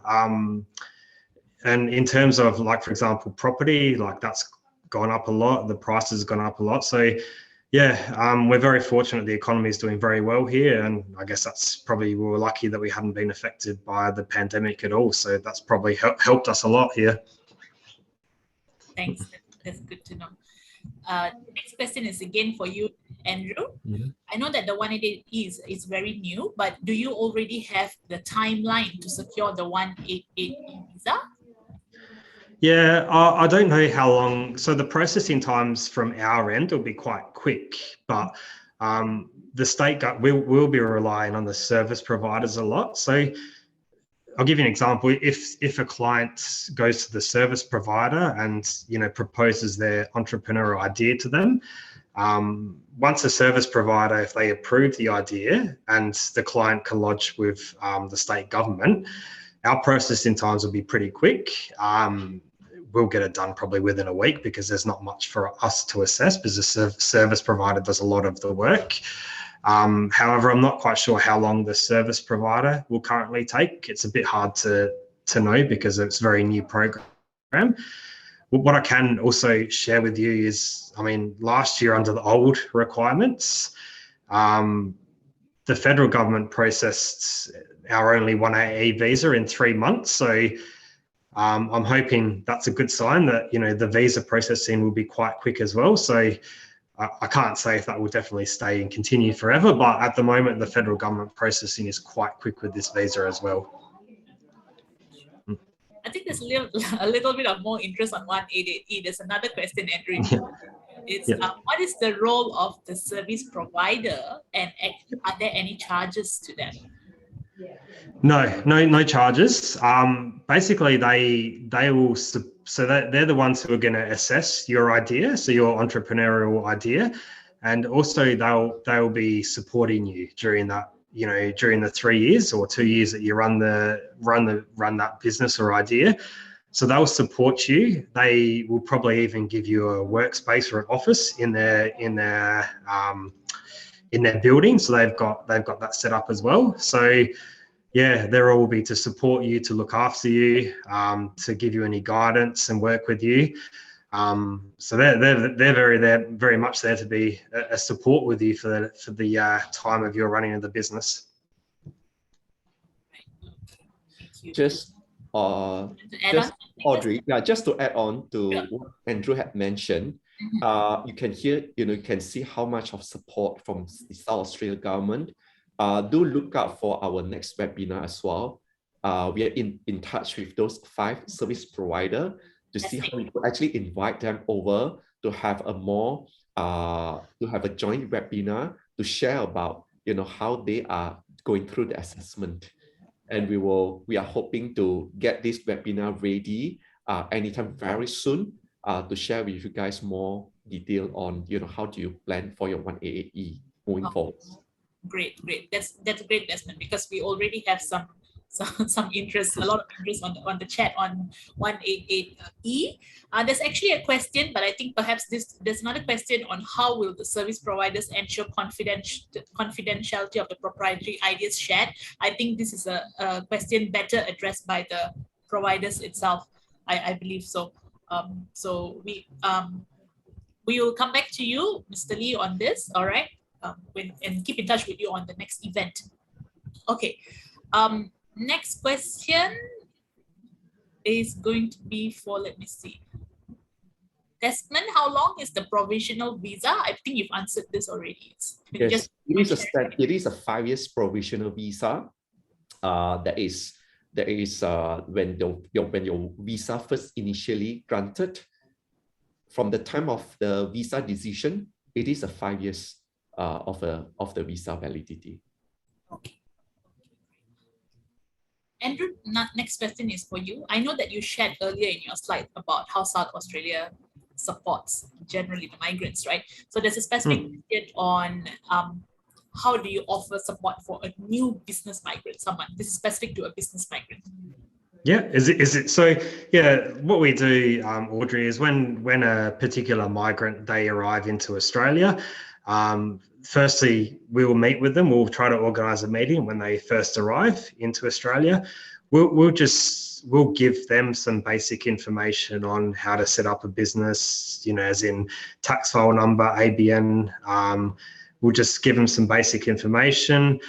And in terms of, like, for example, property, like that's gone up a lot. The price has gone up a lot. So yeah, we're very fortunate. The economy is doing very well here. And I guess that's probably, we were lucky that we haven't been affected by the pandemic at all. So that's probably helped us a lot here. Thanks. That's good to know. Next question is again for you, Andrew. I know that the 188 is very new, but do you already have the timeline to secure the 188 visa? Yeah, I don't know how long. So the processing times from our end will be quite quick, but the state will be relying on the service providers a lot. So I'll give you an example. If a client goes to the service provider and proposes their entrepreneurial idea to them, once a service provider, if they approve the idea and the client can lodge with the state government, our processing times will be pretty quick. We'll get it done probably within a week because there's not much for us to assess because the service provider does a lot of the work. However, I'm not quite sure how long the service provider will currently take. It's a bit hard to know because it's a very new program. What I can also share with you is, I mean, last year under the old requirements, the federal government processed our only 1AA visa in 3 months. So I'm hoping that's a good sign that, the visa processing will be quite quick as well. So I can't say if that will definitely stay and continue forever, but at the moment, the federal government processing is quite quick with this visa as well. I think there's a little bit of more interest on 188. There's another question, Andrew. It's what is the role of the service provider, and are there any charges to them? No charges. Basically, they will. So they're the ones who are going to assess your idea, so your entrepreneurial idea, and also they'll be supporting you during that. During the 3 years or 2 years that you run that business or idea. So they'll support you. They will probably even give you a workspace or an office in their building. So they've got that set up as well. So yeah, their role will be to support you, to look after you, to give you any guidance and work with you. So they're very much there to be a support with you for the time of your running of the business. Just Audrey, just to add on to what Andrew had mentioned, you can hear, you can see how much of support from the South Australia government. Do look out for our next webinar as well. We are in touch with those 5 service providers to see how we could actually invite them over to have a more to have a joint webinar to share about how they are going through the assessment. And we are hoping to get this webinar ready anytime very soon to share with you guys more detail on how do you plan for your 1AA moving forward. Great. That's a great investment because we already have some interest, a lot of interest on the chat on 188E. There's actually a question, but I think perhaps there's another question on how will the service providers ensure confidentiality of the proprietary ideas shared. I think this is a question better addressed by the providers itself. I believe so. So we will come back to you, Mr. Lee, on this. All right. And keep in touch with you on the next event. Okay. Next question is going to be for, let me see. Desmond, how long is the provisional visa? I think you've answered this already. Yes, it is a 5 years provisional visa. That is when your visa first initially granted. From the time of the visa decision, it is a 5 years of the visa validity. Okay. Andrew, next question is for you. I know that you shared earlier in your slide about how South Australia supports generally the migrants, right? So there's a specific question on how do you offer support for a new business migrant, someone, this is specific to a business migrant. Yeah, is it so? Yeah, what we do, Audrey, is when a particular migrant, they arrive into Australia, firstly we will meet with them. We'll try to organise a meeting when they first arrive into Australia. We'll give them some basic information on how to set up a business, you know, as in tax file number, ABN. We'll just give them some basic information.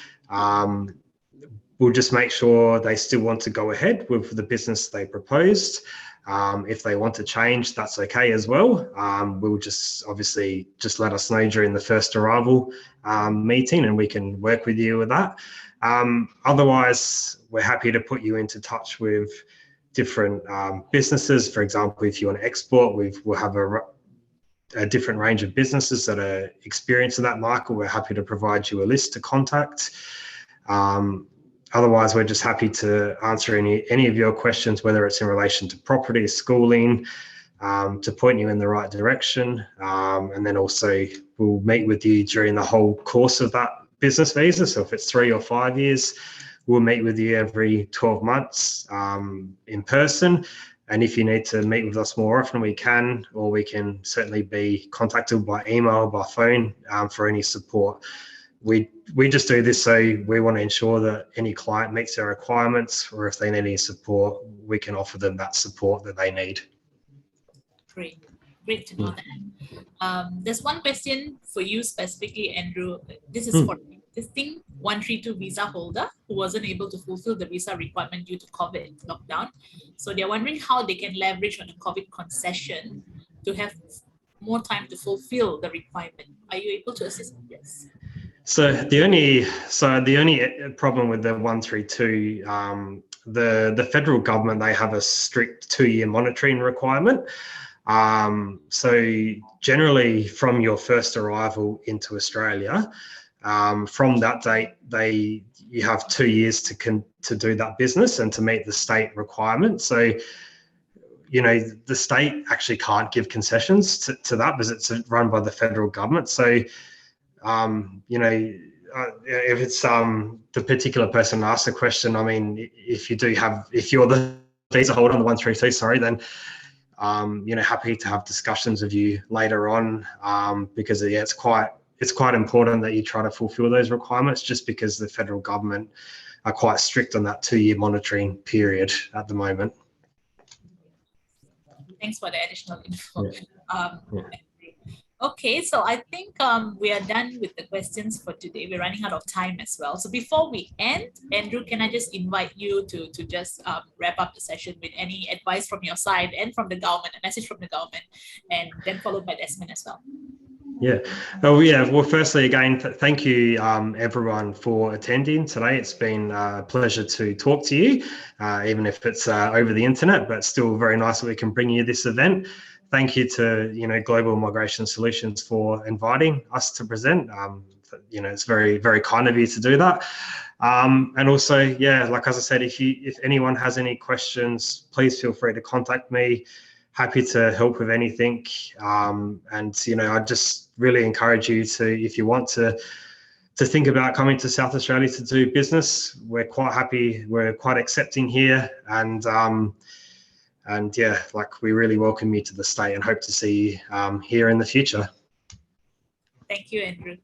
We'll just make sure they still want to go ahead with the business they proposed. If they want to change, that's okay as well. We'll just obviously just let us know during the first arrival meeting, and we can work with you with that. Otherwise, we're happy to put you into touch with different businesses. For example, if you want to export, we'll have a different range of businesses that are experienced in that market. We're happy to provide you a list to contact. Otherwise, we're just happy to answer any of your questions, whether it's in relation to property, schooling, to point you in the right direction. And then also we'll meet with you during the whole course of that business visa. So if it's 3 or 5 years, we'll meet with you every 12 months in person. And if you need to meet with us more often, we can, or we can certainly be contacted by email, by phone for any support. We just do this so we want to ensure that any client meets their requirements, or if they need any support, we can offer them that support that they need. Great to know that. There's one question for you specifically, Andrew. This is for existing 132 visa holder who wasn't able to fulfill the visa requirement due to COVID lockdown. So they're wondering how they can leverage on a COVID concession to have more time to fulfill the requirement. Are you able to assist with this? So the only problem with the 132, the federal government, they have a strict 2-year monitoring requirement. So generally from your first arrival into Australia, from that date, you have 2 years to do that business and to meet the state requirement. So, you know, the state actually can't give concessions to that because it's run by the federal government. So, you know, if it's the particular person asked the question, I mean, if you're the visa holder on the 132, sorry, then you know, happy to have discussions with you later on, because yeah, it's quite important that you try to fulfill those requirements, just because the federal government are quite strict on that 2-year monitoring period at the moment. Thanks for the additional info. Yeah. Okay, so I think we are done with the questions for today. We're running out of time as well. So before we end, Andrew, can I just invite you to just wrap up the session with any advice from your side and from the government, a message from the government, and then followed by Desmond as well. Yeah. Oh, yeah. Well, firstly, again, thank you, everyone, for attending today. It's been a pleasure to talk to you, even if it's over the internet, but still very nice that we can bring you this event. Thank you to, you know, Global Migration Solutions for inviting us to present. You know, it's very, very kind of you to do that. And also, yeah, like as I said, if anyone has any questions, please feel free to contact me. Happy to help with anything. And, you know, I just really encourage you to, if you want to think about coming to South Australia to do business, we're quite happy. We're quite accepting here. And yeah, like we really welcome you to the state and hope to see you here in the future. Thank you, Andrew.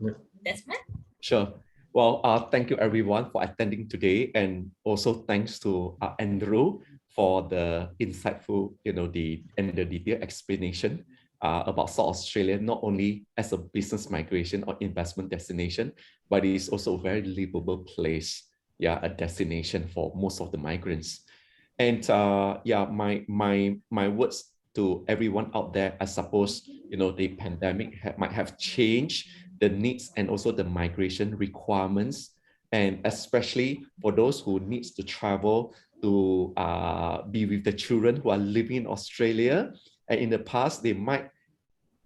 Yeah. Desmond? Sure. Well, thank you everyone for attending today, and also thanks to Andrew for the insightful, you know, the detailed explanation about South Australia, not only as a business migration or investment destination, but it is also a very livable place, yeah, a destination for most of the migrants. And yeah, my words to everyone out there, I suppose, you know, the pandemic might have changed the needs and also the migration requirements, and especially for those who needs to travel to be with the children who are living in Australia. And in the past, they might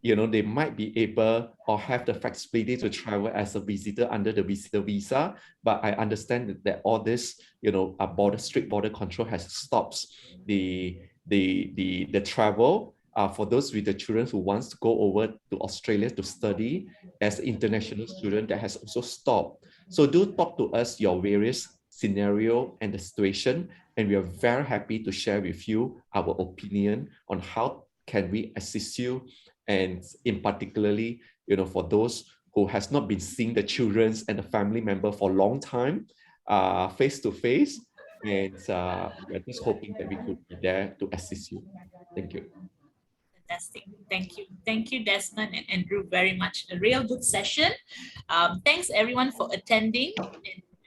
they might be able or have the flexibility to travel as a visitor under the visitor visa. But I understand that all this, strict border control has stopped the travel for those with the children who wants to go over to Australia to study as international student. That has also stopped. So do talk to us your various scenario and the situation, and we are very happy to share with you our opinion on how can we assist you, and in particularly, for those who has not been seeing the children and the family member for a long time, face to face, and we're just hoping that we could be there to assist you. Thank you. Fantastic. Thank you, Desmond and Andrew, very much. A real good session. Thanks everyone for attending.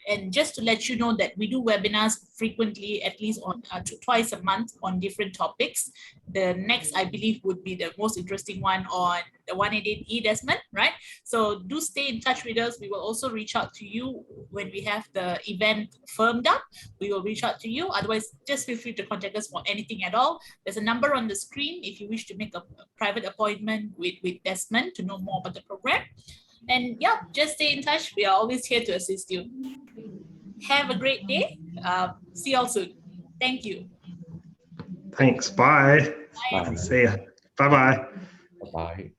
And just to let you know that we do webinars frequently, at least on twice a month on different topics. The next, I believe, would be the most interesting one on the 188E, Desmond, right? So do stay in touch with us. We will also reach out to you when we have the event firmed up. We will reach out to you. Otherwise, just feel free to contact us for anything at all. There's a number on the screen if you wish to make a private appointment with Desmond to know more about the program. And yeah, just stay in touch. We are always here to assist you. Have a great day. See you all soon. Thank you. Thanks. Bye. Bye. See ya. Bye-bye. Bye.